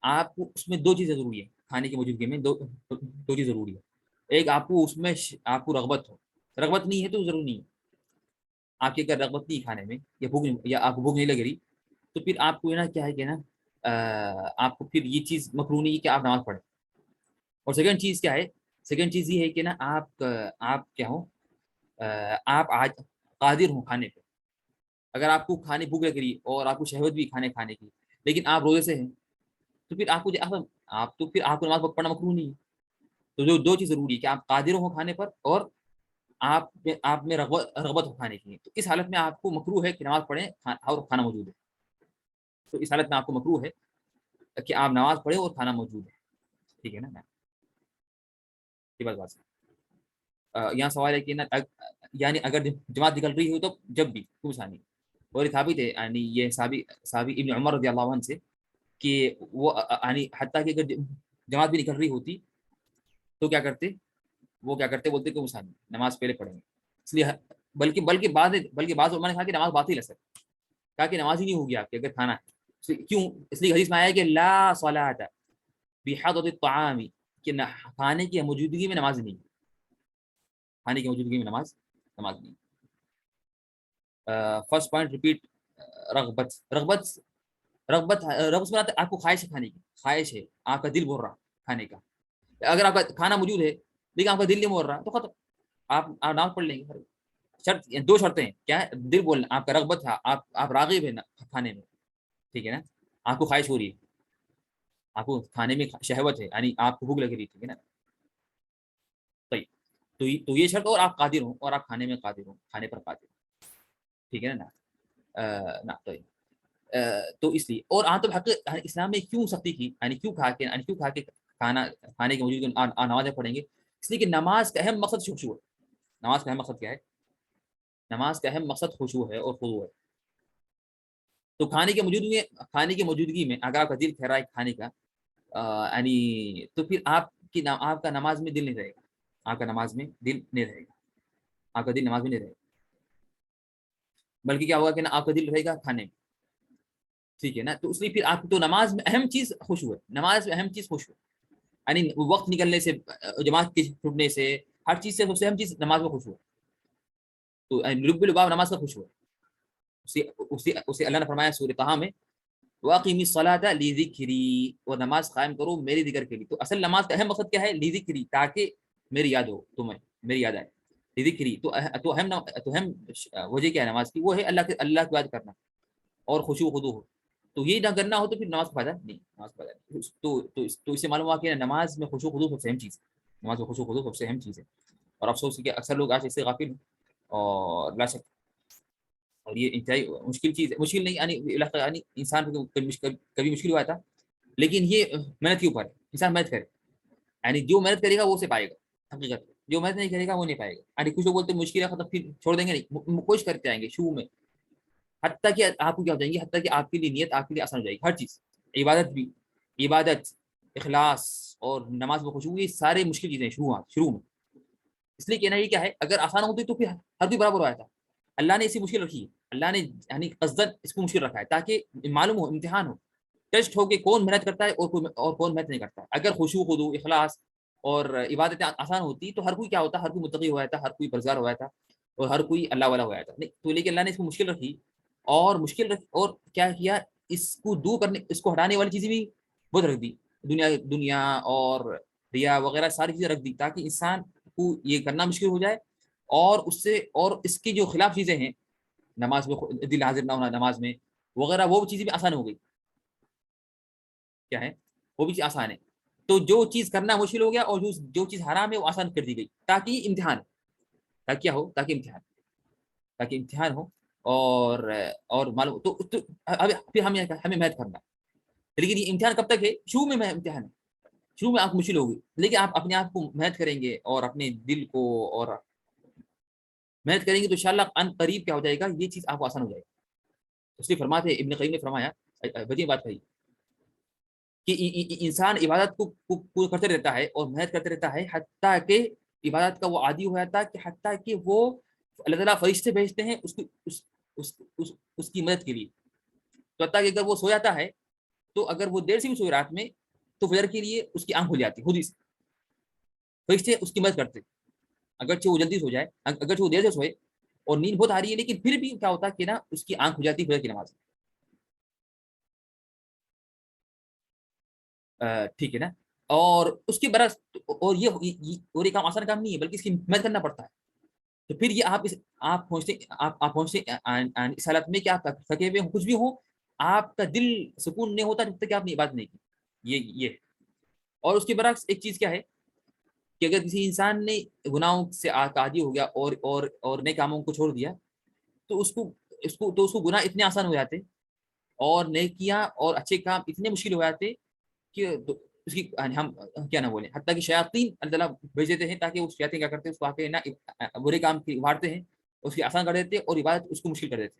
آپ کو اس میں دو چیزیں ضروری ہے. کھانے کی موجودگی میں دو چیز ضروری ہے. ایک آپ کو اس میں آپ کو رغبت ہو. رغبت نہیں ہے تو ضروری نہیں ہے. آپ کی اگر رغبت نہیں کھانے میں یا آپ کو بھوک نہیں لگ رہی تو پھر آپ کو نا کیا ہے کہ نا آپ کو پھر یہ چیز مکروہ نہیں ہے کہ آپ نماز پڑھیں. اور سیکنڈ چیز کیا ہے، سیکنڈ چیز یہ ہے کہ نا آپ کیا ہو، آپ آج قادر ہوں کھانے پہ. اگر آپ کو کھانے بھوک لگ رہی اور آپ کو شہوت بھی کھانے کی، لیکن آپ روزے سے ہیں تو پھر آپ کو نماز پڑھنا مکروہ نہیں ہے. تو جو دو چیز ضروری ہے کہ آپ قادر ہو کھانے پر اور آپ میں رغبت ہو کھانے کی. تو اس حالت میں آپ کو مکروہ ہے کہ نماز پڑھیں اور کھانا موجود ہے. تو اس حالت میں آپ کو مکروہ ہے کہ آپ نماز پڑھیں اور کھانا موجود ہے. ٹھیک ہے نا. یہ بات یہاں سوال ہے کہ نا یعنی اگر جماعت نکل رہی ہو تو جب بھی کوئی ثانی. اور ثابت ہے یعنی یہ صحابی ابن عمر رضی اللہ عنہ سے کہ وہ یعنی حتیٰ کہ اگر جماعت بھی نکل رہی ہوتی تو کیا کرتے، وہ کیا کرتے، بولتے کہ مسانی نماز پہلے پڑھیں گے. اس لیے بلکہ بعض علماء نے کہا کہ نماز باطل ہے سر، کہا کہ نماز ہی نہیں ہوگی آپ کی اگر کھانا ہے. کیوں؟ اس لیے حدیث میں آیا کہ لا صلاۃ بحضرۃ الطعام، کہ کھانے کی موجودگی میں نماز نہیں. کھانے کی موجودگی میں نماز نہیں. فرسٹ پوائنٹ ریپیٹ، رغبت میں آپ کو خواہش ہے کھانے کی، خواہش ہے، آپ کا دل بول رہا کھانے کا. اگر آپ کا کھانا موجود ہے لیکن آپ کا دل نہیں بول رہا تو ختم، آپ نماز پڑھ لیں گے. شرط دو شرطیں ہیں، کیا ہے، دل بولنا، آپ کا رغبت ہے، آپ راغب ہیں کھانے میں. ٹھیک ہے نا. آپ کو خواہش ہو رہی ہے، آپ کو کھانے میں شہوت ہے، یعنی آپ کو بھوک لگ رہی ہے. ٹھیک ہے نا. صحیح. تو یہ شرط، اور آپ قادر ہوں اور آپ کھانے میں قادر ہوں، کھانے پر قادر ہوں. ٹھیک ہے نا. تو تو اس لیے اور تو حق اسلام نے کیوں سختی کی، یعنی کیوں کھا کے کھانے کی موجود نمازیں پڑھیں گے. اس لیے کہ نماز کا اہم مقصد خشوع ہے. نماز کا اہم مقصد کیا ہے، نماز کا اہم مقصد خشوع ہے اور خضوع ہے. تو کھانے کی موجودگی میں اگر آپ کا دل ٹھہرا ہے کھانے کا یعنی تو پھر آپ کا نماز میں دل نہیں رہے گا. آپ کا نماز میں دل نہیں رہے گا. آپ کا دل نماز میں نہیں رہے گا. بلکہ کیا ہوگا کہ نا آپ کا دل رہے گا کھانے میں، ٹھیک ہے نا. تو اس لیے پھر آپ تو نماز میں اہم چیز خوشو ہے، نماز میں اہم چیز خوشو ہے، یعنی وقت نکلنے سے، جماعت کے چھوٹنے سے، ہر چیز سے سب سے اہم چیز نماز میں خوشو ہے. تو لب لباب نماز کا خوشو ہے. اسے اللہ نے فرمایا سورہ طہ میں واقیم الصلاۃ لذکری، اور نماز قائم کرو میری ذکر کے لیے. تو اصل نماز کا اہم مقصد کیا ہے؟ لذکری، تاکہ میری یاد ہو تمہیں، میری یاد آئے. لذکری تو اہم وجہ کیا ہے نماز کی؟ وہ ہے اللہ کی یاد کرنا اور خشوع و خضوع ہو. تو یہ نہ کرنا ہو تو پھر نماز کا فائدہ نہیں، نماز کا فائدہ نہیں. تو اس سے معلوم ہوا کہ نماز میں خشوع و خضوع سب سے اہم چیز ہے، نماز میں خشوع و خضوع سب سے اہم چیز ہے. اور افسوس ہے کہ اکثر لوگ آج اس سے غافل ہیں، اور لا شک، اور یہ انتہائی مشکل چیز ہے. مشکل نہیں یعنی انسان کو کبھی مشکل ہوا تھا، لیکن یہ محنت کے اوپر ہے. انسان محنت کرے، یعنی جو محنت کرے گا وہ اسے پائے گا. حقیقت جو محنت نہیں کرے گا وہ نہیں پائے گا. یعنی کچھ لوگ بولتے ہیں مشکل ہے ختم پھر چھوڑ دیں گے، نہیں، کوشش کرتے آئیں گے شروع میں، حتیٰ کہ آپ کو کیا ہو جائیں گے، حتیٰ کہ آپ کے لیے نیت آپ کے لیے آسان ہو جائے گی. ہر چیز، عبادت بھی، عبادت، اخلاص اور نماز میں خوشبو، یہ سارے مشکل چیزیں شروع میں. اس لیے کہنا یہ کیا ہے، اگر آسان ہوتی تو پھر ہر کوئی برابر ہو جاتا. اللہ نے اسی مشکل رکھی ہے، اللہ نے یعنی قصدن اس کو مشکل رکھا ہے تاکہ معلوم ہو، امتحان ہو، ٹیسٹ ہو کہ کون محنت کرتا ہے اور کون محنت نہیں کرتا. اگر خشوع خضوع، اخلاص اور عبادتیں آسان ہوتی تو ہر کوئی کیا ہوتا، ہر کوئی متقی ہو جاتا، ہر کوئی پرہیزگار ہو جاتا، اور ہر کوئی اللہ والا ہو جاتا. نہیں تو لیکن اللہ نے اس کو مشکل رکھی، اور کیا کیا، اس کو دور کرنے، اس کو ہٹانے والی چیزیں بھی بہت رکھ دی. دنیا اور ریا وغیرہ ساری چیزیں رکھ دی تاکہ انسان کو یہ کرنا مشکل ہو جائے. اور اس سے، اور اس کی جو خلاف چیزیں ہیں، نماز میں دل حاضر نہ ہونا نماز میں وغیرہ، وہ چیزیں بھی آسان ہو گئی. کیا ہے؟ وہ بھی چیز آسان ہے. تو جو چیز کرنا مشکل ہو گیا، اور جو چیز حرام ہے وہ آسان کر دی گئی تاکہ امتحان، تاکہ کیا ہو، تاکہ امتحان ہو. اور معلوم تو اب پھر ہمیں محنت کرنا. لیکن یہ امتحان کب تک ہے؟ شروع میں امتحان ہے، شروع میں آپ کو مشکل ہوگی، لیکن آپ اپنے آپ کو محنت کریں گے اور اپنے دل کو اور محنت کریں گے تو انشاءاللہ ان قریب کیا ہو جائے گا، یہ چیز آپ کو آسان ہو جائے گی. اس لیے فرماتے ہیں، ابن قیم نے فرمایا، بدی بات کہی کہ انسان عبادت کو کرتے رہتا ہے اور محنت کرتے رہتا ہے، حتیٰ کہ عبادت کا وہ عادی ہو جاتا ہے، کہ حتیٰ کہ وہ اللہ تعالیٰ فرشتے بھیجتے ہیں اس کی مدد کے لیے. تو حتیٰ کہ اگر وہ سو جاتا ہے، تو اگر وہ دیر سے بھی سوئے رات میں، تو فجر کے لیے اس کی آنکھ کھل جاتی خود ہی سے، فرشتے اس کی مدد کرتے. اگرچہ وہ جلدی سو جائے، اگرچہ وہ دیر سے سوئے اور نیند بہت آ رہی ہے، لیکن پھر بھی کیا ہوتا ہے کہ نا اس کی آنکھ کھل جاتی فجر کی نماز. ٹھیک ہے نا. اور اس کے برعکس، اور یہ اور یہ کام آسان کام نہیں ہے، بلکہ اس کی محنت کرنا پڑتا ہے. تو پھر یہ آپ پہنچتے اس حالت میں کہ آپ تھکے ہوئے کچھ بھی ہو، آپ کا دل سکون نہیں ہوتا جب تک کہ آپ نے عبادت نہیں کی. یہ اور اس کے برعکس ایک چیز کیا ہے کہ اگر کسی انسان نے گناہوں سے عادی ہو گیا اور نئے کاموں کو چھوڑ دیا، تو اس کو گناہ اتنے آسان ہو جاتے، اور نیکیاں اور اچھے کام اتنے مشکل ہو جاتے کہ اس کی ہم کیا نہ بولیں. حتیٰ کہ شیاطین اللہ تعالیٰ بھیج دیتے ہیں تاکہ وہ شیاطین کیا کرتے ہیں، اس کو آ کے نہ برے کام کی ابھارتے ہیں، اس کی آسان کر دیتے اور عبادت اس کو مشکل کر دیتے.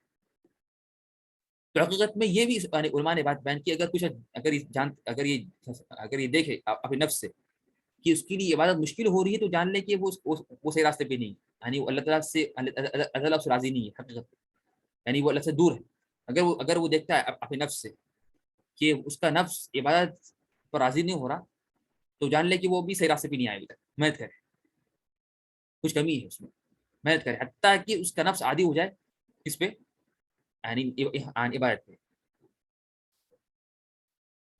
تو حقیقت میں یہ بھی علماء نے بات بیان کی، اگر یہ دیکھے اپنے نفس سے کہ اس کے لیے عبادت مشکل ہو رہی ہے، تو جان لے کہ وہ صحیح راستے پہ نہیں، یعنی وہ اللہ تعالیٰ سے راضی نہیں ہے حقیقت، یعنی وہ اللہ سے دور ہے. اگر وہ دیکھتا ہے اپنے نفس سے کہ اس کا نفس عبادت پر راضی نہیں ہو رہا، تو جان لے کہ وہ بھی صحیح راستے پہ نہیں آئے ابھی تک. محنت کرے، کچھ کمی ہے اس میں، محنت کرے حتیٰ کہ اس کا نفس عادی ہو جائے کس پہ، یعنی عبادت پہ.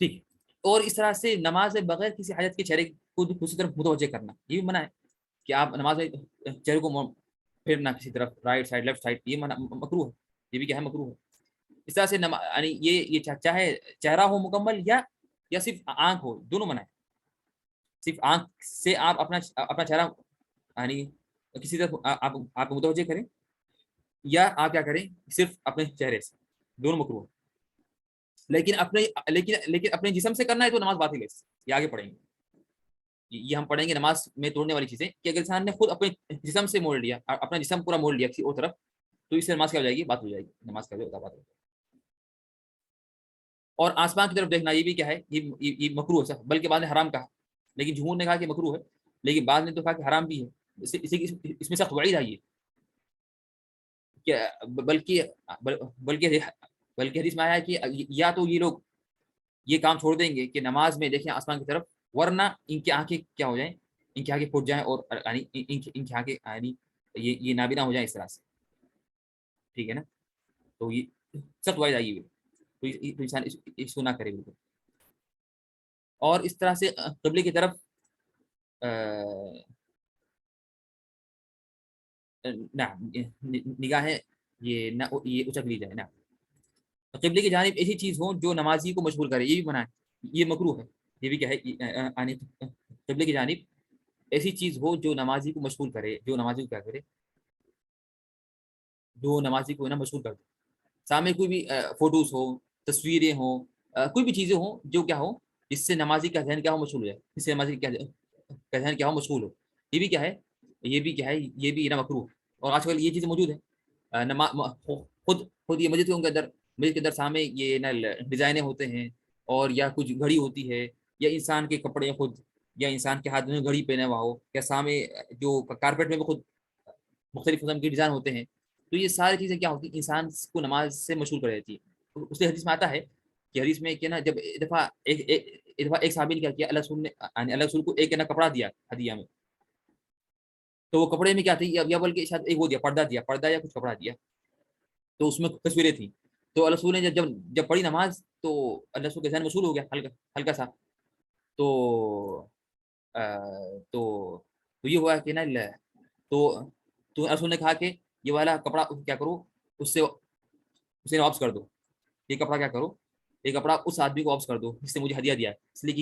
ٹھیک ہے. اور اس طرح سے نماز بغیر کسی حاجت کے چہرے کو دوسری طرف متوجہ کرنا، یہ بھی منع ہے کہ آپ نماز میں چہرے کو پھرنا کسی طرف، رائٹ سائڈ لیفٹ سائڈ، یہ مکروہ ہے. یہ بھی کیا ہے؟ مکروہ ہے. اس طرح سے یعنی یہ چاہے چہرہ ہو مکمل یا صرف آنکھ ہو، دونوں منع ہے. صرف آنکھ سے آپ اپنا چہرہ یعنی کسی طرف آپ متوجہ کریں، یا آپ کیا کریں صرف اپنے چہرے سے، دونوں مکروہ. لیکن اپنے جسم سے کرنا ہے تو نماز باطل ہے. یہ آگے پڑھیں گے، یہ ہم پڑھیں گے نماز میں توڑنے والی چیزیں، کہ اگر انسان نے خود اپنے جسم سے موڑ لیا، اپنا جسم پورا موڑ لیا کسی اور طرف، تو اس سے نماز کیا ہو جائے گی؟ بات ہو جائے گی، نماز کا بات ہو جائے گی. اور آسمان کی طرف دیکھنا، یہ بھی کیا ہے؟ یہ مکروہ ہے، بلکہ بعد نے حرام کہا. لیکن جمہور نے کہا کہ مکروہ ہے، لیکن بعد نے تو کہا کہ حرام بھی ہے. اس میں سخت وعید آئی ہے بلکہ بلکہ بلکہ حدیث میں آیا ہے کہ یا تو یہ لوگ یہ کام چھوڑ دیں گے کہ نماز میں دیکھیں آسمان کی طرف، ورنہ ان کی آنکھیں کیا ہو جائیں، ان کی آنکھیں پھٹ جائیں، اور یعنی ان کی آنکھیں یعنی یہ نابینا ہو جائیں اس طرح سے، ٹھیک ہے نا. تو یہ سخت وائز آئی ہوئی، تو انسان اس کو نہ کرے بالکل. اور اس طرح سے قبلے کی طرف نگاہیں یہ اچک لی جائے نا. قبلے کی جانب ایسی چیز ہو جو نمازی کو مشغول کرے، یہ بھی منع ہے، یہ مکروہ ہے. یہ بھی کیا ہے، یعنی قبلے کی جانب ایسی چیز ہو جو نمازی کو مشغول کرے، جو نمازی کو کیا کرے، جو نمازی کو نا مشغول کر دے. سامنے کوئی بھی فوٹوز ہو، تصویریں ہوں، کوئی بھی چیزیں ہوں جو کیا ہو، جس سے نمازی کا ذہن کیا ہو، مشغول ہو جائے، جس سے نمازی کا ذہن کیا ہو، مشغول ہو. یہ بھی کیا ہے، یہ بھی کیا ہے، یہ بھی نا مکروہ. اور آج کل یہ چیزیں موجود ہیں. خود یہ مسجد کے اندر سامنے یہ نا ڈیزائنیں ہوتے ہیں، اور یا کچھ گھڑی ہوتی ہے، یا انسان کے کپڑے خود، یا انسان کے ہاتھ میں گھڑی پہنا ہوا ہو، یا سامنے جو کارپیٹ میں بھی خود مختلف قسم کے ڈیزائن ہوتے ہیں. تو یہ ساری چیزیں کیا ہوتی ہیں، انسان کو نماز سے مشغول کر دیتی ہے. اس سے حدیث میں آتا ہے کہ حدیث میں کہ نا جب ایک دفعہ ایک صحابی نے کیا کیا، اللہ رسول نے اللہ رسول کو ایک نا کپڑا دیا ہدیہ میں. تو وہ کپڑے میں کیا تھی، یا بلکہ شاید ایک وہ دیا، پردہ یا کچھ کپڑا دیا. تو اس میں تصویریں تھیں. تو اللہ رسول نے جب پڑھی نماز، تو اللہ رسول کے ذہن مشغول ہو گیا ہلکا سا. تو تو یہ ہوا کہ نا تو رسول نے کہا کہ یہ والا کپڑا کیا کرو، اسے واپس کر دو. یہ کپڑا کیا کرو، یہ کپڑا اس آدمی کو واپس کر دو جس نے مجھے ہدیہ دیا ہے، اس لیے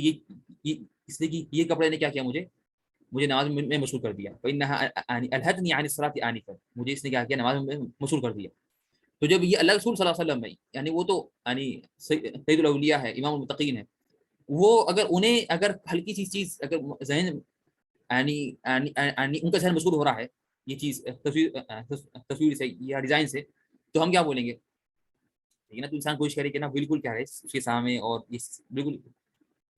کہ یہ کپڑے نے کیا کیا، مجھے نماز میں مشغول کر دیا. الحدنی عن الصلاۃ آنفا، مجھے اس نے کیا کیا، نماز میں مشغول کر دیا. تو جب یہ اللہ رسول صلی اللہ علیہ وسلم میں، یعنی وہ تو یعنی سید الاولیاء ہے، امام المتقین ہے، وہ اگر ہلکی سی چیز اگر ذہن ان کا ذہن مشغول ہو رہا ہے یہ چیز تصویر سے یا ڈیزائن سے، تو ہم کیا بولیں گے. لیکن تو انسان کوشش کرے کہ نا بالکل کیا ہے اس کے سامنے، اور بالکل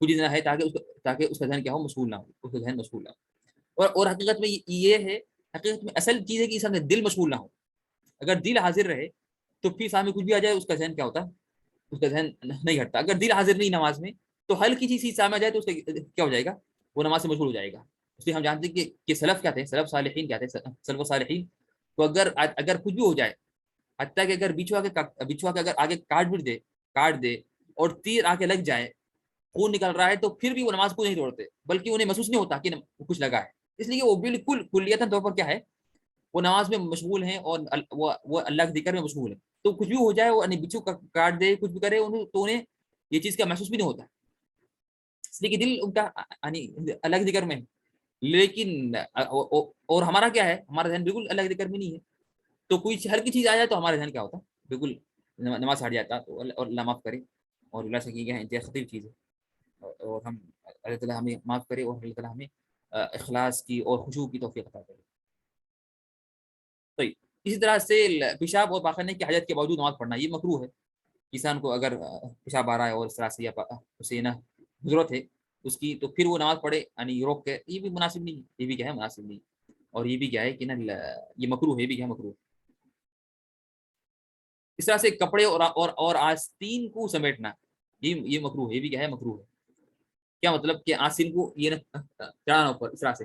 کچھ نہ ہے، تاکہ اس کا ذہن کیا ہو، مشغول نہ ہو، اس کا ذہن مشغول نہ ہو. اور حقیقت میں یہ ہے، حقیقت میں اصل چیز ہے کہ انسان کا دل مشغول نہ ہو. اگر دل حاضر رہے تو پھر سامنے کچھ بھی آ جائے، اس کا ذہن کیا ہوتا ہے، اس کا ذہن نہیں ہٹتا. اگر دل حاضر نہیں نماز میں، تو ہلکی چیز سامنے آ جائے تو اس کا کیا ہو جائے گا، وہ نماز سے مشغول ہو جائے گا. اس لیے ہم جانتے ہیں کہ سلف کیا تھے، سلف صالحین کیا تھے، سلف صالحین. تو اگر کچھ بھی ہو جائے، حتیٰ کہ اگر بچھوا کے اگر آگے کاٹ دے اور تیر آ کے لگ جائے، خون نکل رہا ہے، تو پھر بھی وہ نماز کو نہیں توڑتے، بلکہ انہیں محسوس نہیں ہوتا کہ کچھ لگا ہے. اس لیے وہ بالکل کلیتاً طور پر کیا ہے، وہ نماز میں مشغول ہیں، اور وہ اللہ کے ذکر میں مشغول ہیں. تو کچھ بھی ہو جائے، وہ بچھو کاٹ دے، کچھ بھی کرے، تو انہیں یہ چیز کا محسوس بھی نہیں ہوتا، اس لیے کہ دل ان کا اللہ کے ذکر میں ہے. لیکن اور ہمارا کیا ہے، ہمارا ذہن بالکل اللہ کے ذکر میں نہیں ہے. تو کوئی ہر کی چیز آ جائے تو ہمارا ذہن کیا ہوتا ہے، بالکل نماز ہٹ جاتا. تو اللہ معاف کرے، اور اللہ سے کی گیا انتہائی خطیر چیز ہے. اور ہم اللہ تعالیٰ ہمیں معاف کرے، اور اللہ تعالیٰ ہمیں اخلاص کی اور خشوع کی توفیق عطا کرے. تو اسی طرح سے پیشاب اور پاخانے کی حاجت کے باوجود نماز پڑھنا یہ مکروہ ہے. انسان کو اگر پیشاب آ رہا ہے اور اس طرح سے اسے نا ضرورت ہے اس کی، تو پھر وہ نماز پڑھے یعنی روک کے، یہ بھی مناسب نہیں، یہ بھی کیا ہے، مناسب نہیں. اور یہ بھی کیا ہے کہ نا یہ مکروہ ہے، یہ بھی کیا مکروہ. اس طرح سے کپڑے اور آستین کو سمیٹنا یہ مکروہ ہے، یہ بھی کیا ہے، مکروہ ہے. کیا مطلب کہ آستین کو یہ نا چڑھانا اوپر، اس طرح سے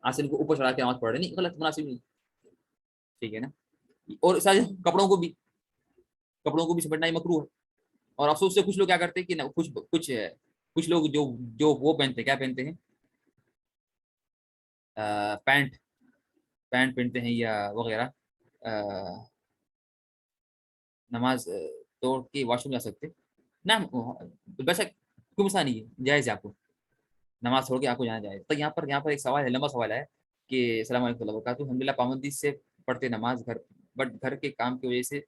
آستین کو اوپر چڑھا کے نماز پڑھ رہے، نہیں، غلط، مناسب نہیں، ٹھیک ہے نا. اور اس طرح سے کپڑوں کو بھی سمیٹنا یہ مکروہ ہے. اور افسوس سے کچھ لوگ کیا کرتے ہیں کہ کچھ لوگ جو وہ پہنتے، کیا پہنتے ہیں، پینٹ پہنتے ہیں یا وغیرہ. نماز توڑ کے واش روم جا سکتے نا، ویسا کوئی مسئلہ نہیں ہے، جائز ہے آپ کو نماز چھوڑ کے آپ کو جانا جائے. تو یہاں پر ایک سوال ہے، لمبا سوال ہے کہ السلام علیکم اللہ وبرکاتہ، الحمد للہ پابندی سے پڑھتے نماز بٹ گھر کے کام کی وجہ سے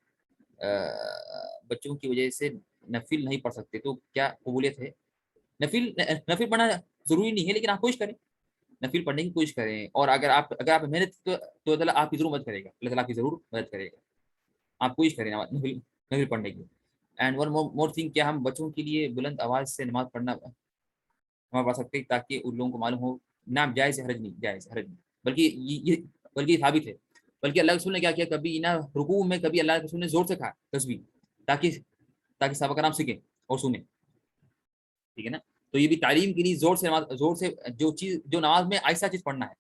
بچوں کی وجہ سے نفل نہیں پڑھ سکتے، تو کیا قبولیت ہے؟ نفل پڑھنا ضروری نہیں ہے، لیکن آپ کوشش کریں، نفل پڑھنے کی کوشش کریں. اور اگر آپ محنت تو اللہ آپ کی ضرور مدد کرے گا، اللہ تعالیٰ آپ کی ضرور مدد کرے گا. آپ کوشش کریں نفل پڑھنے کی. اینڈ ون مور تھنگ، کیا ہم بچوں کے لیے بلند آواز سے نماز پڑھنا پڑھ سکتے ہیں تاکہ ان لوگوں کو معلوم ہو؟ نام جائز، حرج نہیں، جائز حرج نہیں، بلکہ یہ ثابت ہے بلکہ اللہ کے رسول نے کیا کیا، کبھی نا رکوع میں کبھی اللہ کے رسول نے زور سے کہا تسبیح، تاکہ صحابہ کرام سیکھیں اور سنیں، ٹھیک ہے نا. تو یہ بھی تعلیم کے لیے زور سے نماز، زور سے جو نماز میں آہستہ چیز پڑھنا ہے،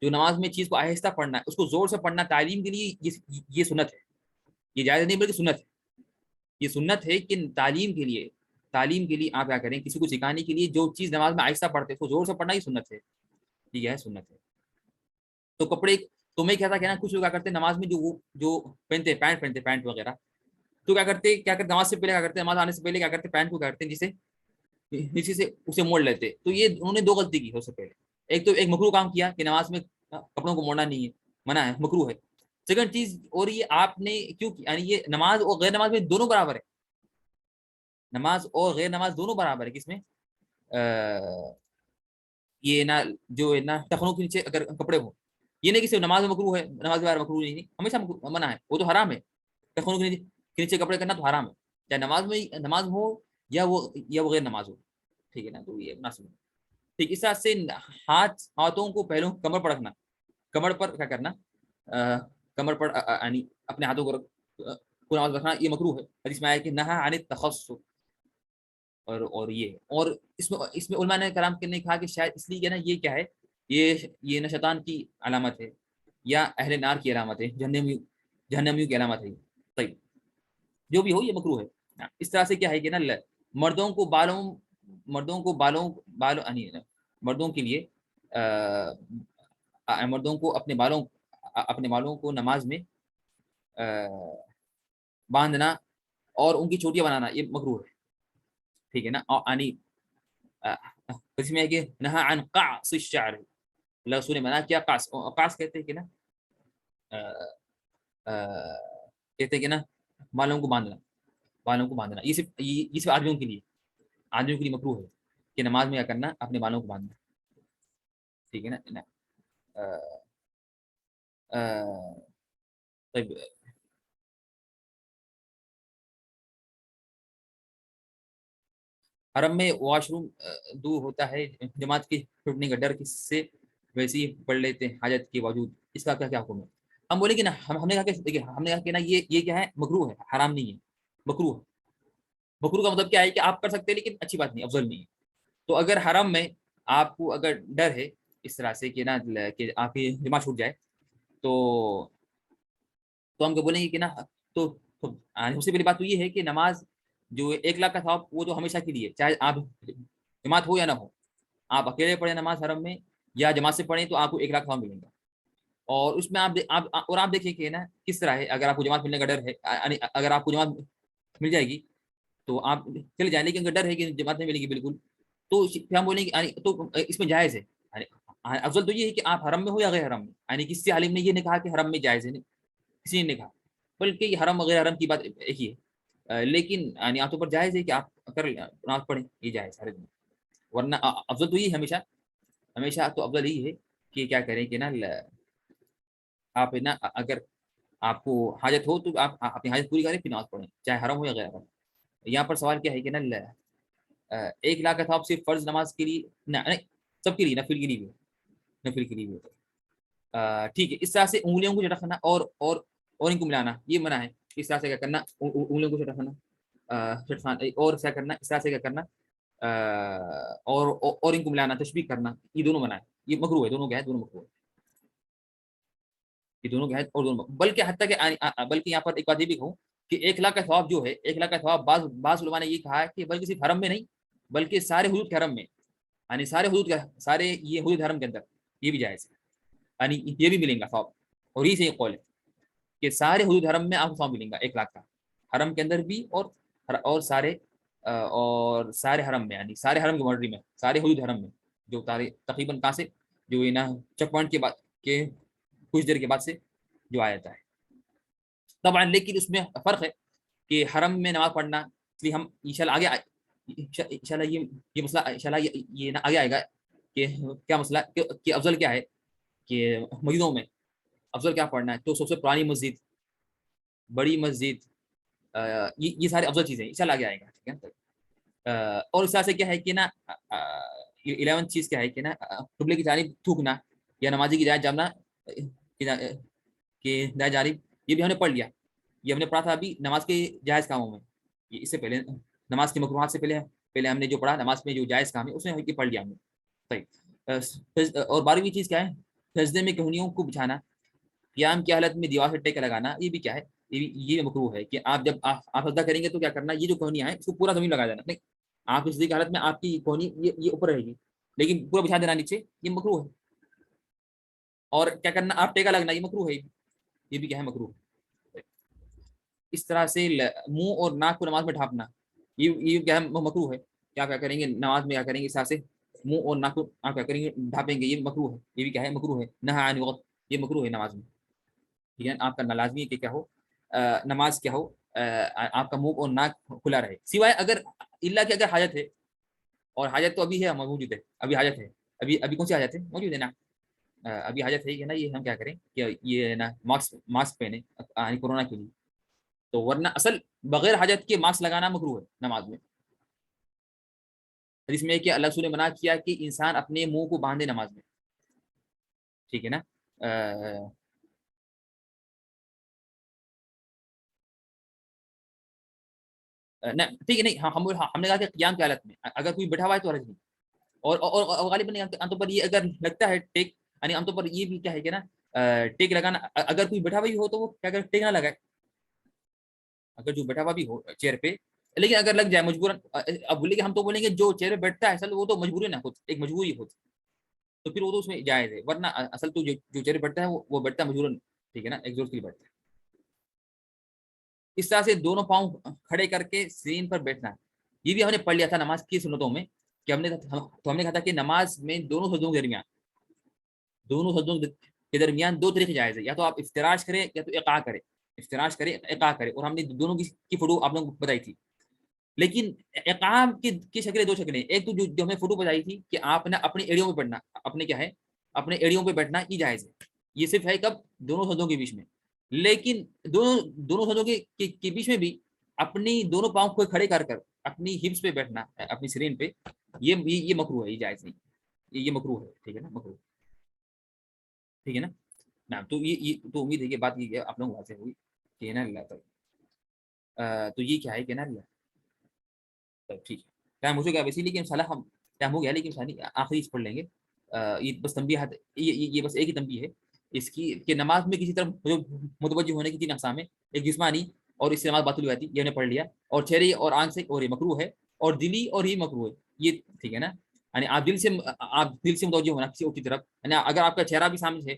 جو نماز میں چیز کو آہستہ پڑھنا ہے، اس کو زور سے پڑھنا تعلیم کے لیے یہ سنت ہے. یہ جائز نہیں بلکہ سنت ہے. یہ سنت ہے کہ تعلیم کے لیے آپ کیا کریں، کسی کو سکھانے کے لیے جو چیز نماز میں آہستہ پڑھتے ہیں اس کو زور سے پڑھنا ہی سنت ہے. یہ ہے سنت ہے. تو کپڑے تمہیں کیا تھا کہنا، کچھ لوگ کیا کرتے ہیں نماز میں جو پہنتے پینٹ پینٹ وغیرہ، تو کیا کرتے نماز سے پہلے کیا کرتے، نماز آنے سے پہلے کیا کرتے، پینٹ کو کیا کرتے ہیں جسے نیچے سے اسے موڑ لیتے. تو یہ انہوں نے دو غلطی کی. سب سے پہلے ایک مکروہ کام کیا کہ نماز میں کپڑوں کو موڑنا نہیں ہے، منع ہے، مکروہ ہے. سیکنڈ چیز، اور یہ آپ نے کیوں، یعنی یہ نماز اور غیر نماز میں دونوں برابر ہے. نماز اور غیر نماز دونوں برابر ہے. کس میں؟ یہ نا جو ہے نا ٹخنوں کے نیچے اگر کپڑے ہو، یہ نہیں کہ صرف نماز میں مکروہ ہے، نماز میں مکروہ نہیں، ہمیشہ منع ہے، وہ تو حرام ہے. ٹخنوں کے نیچے کپڑے کرنا تو حرام ہے، چاہے نماز ہو یا وہ غیر نماز ہو. ٹھیک ہے نا. تو یہ مناسب ہے. ٹھیک. اس طرح سے ہاتھوں کو پہلوں کمر پر رکھنا، کمر پر کیا کرنا، کمر پر یعنی اپنے ہاتھوں کو نماز رکھنا یہ مکروہ ہے. حدیث میں آیا کہ نہا عن التخصص. اور اس میں علماء نے کرام نے کہا کہ شاید اس لیے کہ نا یہ کیا ہے، یہ نہ شیطان کی علامت ہے یا اہل نار کی علامت ہے، جہنمیوں کی علامت ہے. طيب جو بھی ہو یہ مکروہ ہے. اس طرح سے کیا ہے کہ نا مردوں کو مردوں کے لیے مردوں کو اپنے بالوں کو نماز میں باندھنا اور ان کی چوٹیاں بنانا یہ مکروہ ہے. ٹھیک ہے نا. یعنی اس میں ہے کہ نہا عن قعص الشعر، اللہ رسول نے منع کیا قعص کہتے ہیں کہ نا کہتے ہیں کہ نا بالوں کو باندھنا یہ صرف آدمیوں کے لیے مکروہ ہے کہ نماز میں کیا کرنا، اپنے بالوں کو باندھنا. ٹھیک ہے نا. طيب حرم میں واش روم دور ہوتا ہے، جماعت کے چھوٹنے کا ڈر کس سے ویسے ہی پڑھ لیتے ہیں حاجت کے باوجود، اس کا کیا حکم ہے؟ ہم بولیں کہ نا ہم نے کہا کہ دیکھیے، ہم نے کہا کہ نا یہ کیا ہے، مکروہ ہے، حرام نہیں ہے، مکروہ ہے. مکروہ کا مطلب کیا ہے کہ آپ کر سکتے ہیں لیکن اچھی بات نہیں، افضل نہیں ہے. تو اگر حرم میں آپ کو اگر ڈر ہے اس طرح سے کہ نا کہ آپ کی جماعت چھوٹ جائے، تو ہم کو بولیں گے کہ نا سب سے پہلی بات تو یہ ہے کہ نماز جو 1 لاکھ کا ثواب وہ تو ہمیشہ کے لیے، چاہے آپ جماعت ہو یا نہ ہو، آپ اکیلے پڑھیں نماز حرم میں یا جماعت سے پڑھیں تو آپ کو 1 لاکھ ثواب ملیں گا. اور اس میں آپ دیکھیں کہ نا کس طرح ہے. اگر آپ کو جماعت ملنے کا ڈر ہے، یعنی اگر آپ کو جماعت مل جائے گی تو آپ چلے جائیں، لیکن اگر ڈر ہے کہ جماعت نہیں ملے گی بالکل، تو پھر ہم بولیں گے تو اس میں جائز ہے. افضل تو یہ ہے کہ آپ حرم میں ہو یا غیر حرم میں، یعنی کسی عالم نے یہ نہیں کہا کہ حرم میں جائز ہے، کسی نے کہا، بلکہ یہ حرم وغیرہ حرم کی بات ایک ہی ہے. لیکن یعنی آپ پر جائز ہے کہ آپ کر نماز پڑھیں، یہ جائز ہے. ورنہ افضل تو یہ ہمیشہ تو افضل یہی ہے کہ کیا کریں کہ نا آپ نا اگر آپ کو حاجت ہو تو آپ اپنی حاجت پوری کریں پھر نماز پڑھیں، چاہے حرم ہو یا غیر حرم. یہاں پر سوال کیا ہے کہ نا 1 لاکھ کا ثواب صرف فرض نماز کے لیے نہیں، سب کے لیے، نفل کے لیے بھی، نفل کے لیے بھی ہوتا ہے. ٹھیک ہے. اس طرح سے انگلیوں کو رکھنا اور ان کو ملانا یہ منع ہے. اس طرح سے کیا کرنا، انگلیوں کو رکھنا اور کیا کرنا، اس طرح سے کیا کرنا اور ان کو ملانا، تشبیہ کرنا، یہ دونوں منع ہے، یہ مکروہ ہے. دونوں کیا ہے، دونوں مکروہ ہے. یہ دونوں کیا ہے اور دونوں، بلکہ حتیٰ کہ بلکہ یہاں پر ایک بات یہ بھی کہوں کہ 1 لاکھ کا ثواب جو ہے، 1 لاکھ کا ثواب بعض علماء نے یہ کہا ہے کہ بلکہ صرف حرم میں نہیں بلکہ سارے حدود کے حرم میں، یعنی سارے یہ حدود حرم کے اندر یہ بھی جائز ہے، یعنی یہ بھی ملیں گا ثواب. اور یہ صحیح قول ہے کہ سارے حدود حرم میں آپ کو ثواب ملیں گا 1 لاکھ کا، حرم کے اندر بھی اور سارے حرم میں، یعنی سارے حرم کی باؤنڈری میں، سارے حدود حرم میں، جو تقریباً کہاں سے، جو یہ نا چیک پوائنٹ کے بعد کے کچھ دیر کے بعد سے جو آ جاتا ہے. طبعا لیکن اس میں فرق ہے کہ حرم میں نماز پڑھنا، اس لیے ہم انشاءاللہ آگے انشاءاللہ یہ مسئلہ انشاءاللہ یہ آگے آئے گا کہ کیا مسئلہ کہ افضل کیا ہے کہ مسجدوں میں افضل کیا پڑھنا ہے. تو سب سے پرانی مسجد، بڑی مسجد، یہ سارے افضل چیزیں انشاءاللہ آگے آئے گا. ٹھیک ہے. اور اس طرح سے کیا ہے کہ نا 11 چیز کیا ہے کہ نا قبلے کی جانب تھوکنا یا نمازی کی جانب جانا کہ لا جانب، یہ بھی ہم نے پڑھ لیا، یہ ہم نے پڑھا تھا ابھی نماز کے جائز کاموں میں، یہ اس سے پہلے نماز کے مکروہات سے پہلے ہم نے جو پڑھا نماز میں جو جائز کام ہے اس میں پڑھ لیا ہم نے. صحیح. اور 12ویں چیز کیا ہے؟ سجدے میں کہنیوں کو بچھانا، قیام کی حالت میں دیوار سے ٹیکا لگانا، یہ بھی کیا ہے؟ یہ مکروہ ہے کہ آپ جب آپ سجدہ کریں گے تو کیا کرنا، یہ جو کہنیاں ہیں اس کو پورا زمین لگا دینا. نہیں، آپ اس کی حالت میں آپ کی کہنی یہ اوپر رہے گی لیکن پورا بچھا دینا نیچے، یہ مکروہ ہے. اور کیا کرنا، آپ ٹیکا لگنا، یہ مکروہ ہے، یہ بھی کیا ہے؟ مکروہ. اس طرح سے منہ اور ناک کو نماز میں ڈھانپنا، یہ کیا ہے؟ مکروہ ہے. کیا کریں گے نماز میں، کیا کریں گے اس طرح سے منہ اور ناک کو آپ کیا کریں گے؟ ڈھانپیں گے، یہ مکروہ ہے. یہ بھی کیا ہے؟ مکروہ ہے. نہی عن الوضو، یہ مکروہ ہے نماز میں. ٹھیک ہے، آپ کا لازمی ہے کہ کیا ہو، نماز کیا ہو، آپ کا منہ اور ناک کھلا رہے، سوائے اگر اللہ کی اگر حاجت ہے، اور حاجت تو ابھی ہے، موجود ہے، ابھی حاجت ہے، ابھی کون سی حاجت ہے؟ موجود ہے نا. ابھی حاجت ہے کہ نا، یہ ہم کیا کریں کہ یہ نا ماسک پہنے کورونا کے لیے. تو ورنہ اصل بغیر حاجت کے ماسک لگانا مکروہ ہے نماز میں. اس میں کہ اللہ رسول نے منع کیا کہ انسان اپنے منہ کو باندھے نماز میں. ٹھیک ہے نا. ٹھیک ہے، نہیں ہم نے کہا کہ قیام کی حالت میں اگر کوئی بیٹھا ہوا ہے تو حرج نہیں. اور غالباً عام طور پر یہ اگر لگتا ہے ٹیک، یعنی عام طور پر یہ بھی کیا ہے کہ نا، ٹیک لگانا، اگر کوئی بیٹھا ہوا ہی ہو تو وہ کیا کرے، ٹیک نہ لگائے. اگر جو بیٹھا ہوا بھی ہو چیئر پہ، لیکن اگر لگ جائے مجبوراً، اب بولیں گے ہم تو بولیں گے جو چیئر پہ بیٹھتا ہے اصل وہ تو مجبوری نہ ہوتی، ایک مجبوری ہوتی، تو پھر وہ تو اس میں جائز ہے. ورنہ اصل تو جو چیئر پہ بیٹھتا ہے وہ بیٹھتا ہے مجبوراً. ٹھیک ہے نا، ایک ضرورت کے لیے بیٹھتا ہے. اس طرح سے دونوں پاؤں کھڑے کر کے سین پر بیٹھنا، یہ بھی ہم نے پڑھ لیا تھا نماز کی سنتوں میں کہ ہم نے کہا تھا کہ نماز میں دونوں سجدوں کے درمیان دو طریقے جائز ہے، یا تو آپ افتراش کریں یا تو اقاع کریں. افتراش کریں، اقاع کریں، اور ہم نے دونوں کی فوٹو آپ لوگوں کو بتائی تھی. لیکن اقاع کی شکلیں دو شکلیں، ایک تو جو ہمیں فوٹو بتائی تھی کہ آپ نے اپنی ایڑیوں پہ بیٹھنا، اپنے کیا ہے، اپنے ایڑیوں پہ بیٹھنا، یہ جائز ہے. یہ صرف ہے کب؟ دونوں سجدوں کے بیچ میں. لیکن دونوں سجدوں کے بیچ میں بھی اپنی دونوں پاؤں کو کھڑے کر اپنی ہپس پہ بیٹھنا، اپنی سرین پہ، یہ مکروہ ہے، یہ جائز نہیں، یہ مکروہ ہے. ٹھیک ہے نا، مکروہ. ٹھیک ہے نا. نعم. تو یہ تو امید ہے کہ بات کی آپ لوگوں کو واضح ہوئی کہ نا اللہ تعالی. تو یہ کیا ہے کہ نا اللہ. ٹھیک ہے، ٹائم ہو چکا ہے اسی لیے کہ انشاءاللہ ہم ٹائم ہو گیا، لیکن آخری پڑھ لیں گے. یہ بس تنبیہ، یہ بس ایک ہی تنبیہ ہے اس کی کہ نماز میں کسی طرح متوجہ ہونے کی 3 اقسام ہے. ایک جسمانی، اور اس سے نماز باطل ہو جاتی، یہ ہم نے پڑھ لیا. اور چہرے اور آنکھ سے، اور یہ مکروہ ہے. اور دلی، اور یہ مکروہ ہے. یہ ٹھیک ہے نا. یعنی آپ دل سے متوجہ ہونا کسی اور کی طرف، یعنی اگر آپ کا چہرہ بھی سامنے ہے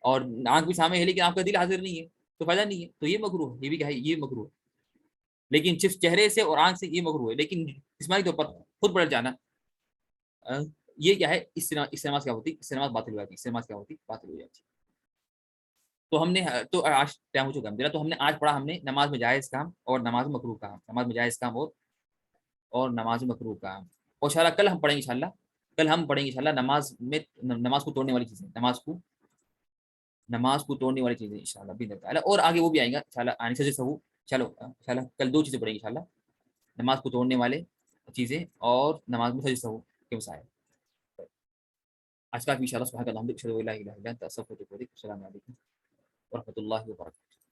اور آنکھ بھی سامنے ہے لیکن آپ کا دل حاضر نہیں ہے تو فائدہ نہیں ہے، تو یہ مکروہ ہے. یہ بھی کیا ہے؟ یہ مکروہ ہے. لیکن صرف چہرے سے اور آنکھ سے یہ مکروہ ہے. لیکن جسمانی طور پر خود بدل جانا، یہ کیا ہے؟ اس سے نماز کیا ہوتی؟ اس سے نماز باطل ہو جاتی، اس سے نماز کیا ہوتی؟ باطل ہو جاتی. تو ہم نے تو آج ٹائم ہو چکا ہے میرا. تو ہم نے آج پڑھا، ہم نے نماز میں جائز کام اور نماز میں مکروہ کام، نماز میں جائز کام اور نماز میں مکروہ کام. اور انشاءاللہ کل ہم پڑھیں گے، کل ہم پڑھیں گے انشاءاللہ نماز کو توڑنے والی چیزیں، نماز کو توڑنے والی چیزیں انشاءاللہ باذن تعالی. اور آگے وہ بھی آئیں گا انشاءاللہ آنے سے سہو. چلو انشاءاللہ کل 2 چیزیں پڑھیں گے انشاءاللہ، نماز کو توڑنے والے چیزیں اور نماز میں سجدہ سہو کے مسائل. آج کا ان شاء اللہ سبحانک اللہم وبحمدک اشہد ان لا الہ الا انت استغفرک واتوب الیک. السلام علیکم ورحمۃ اللہ وبرکاتہ.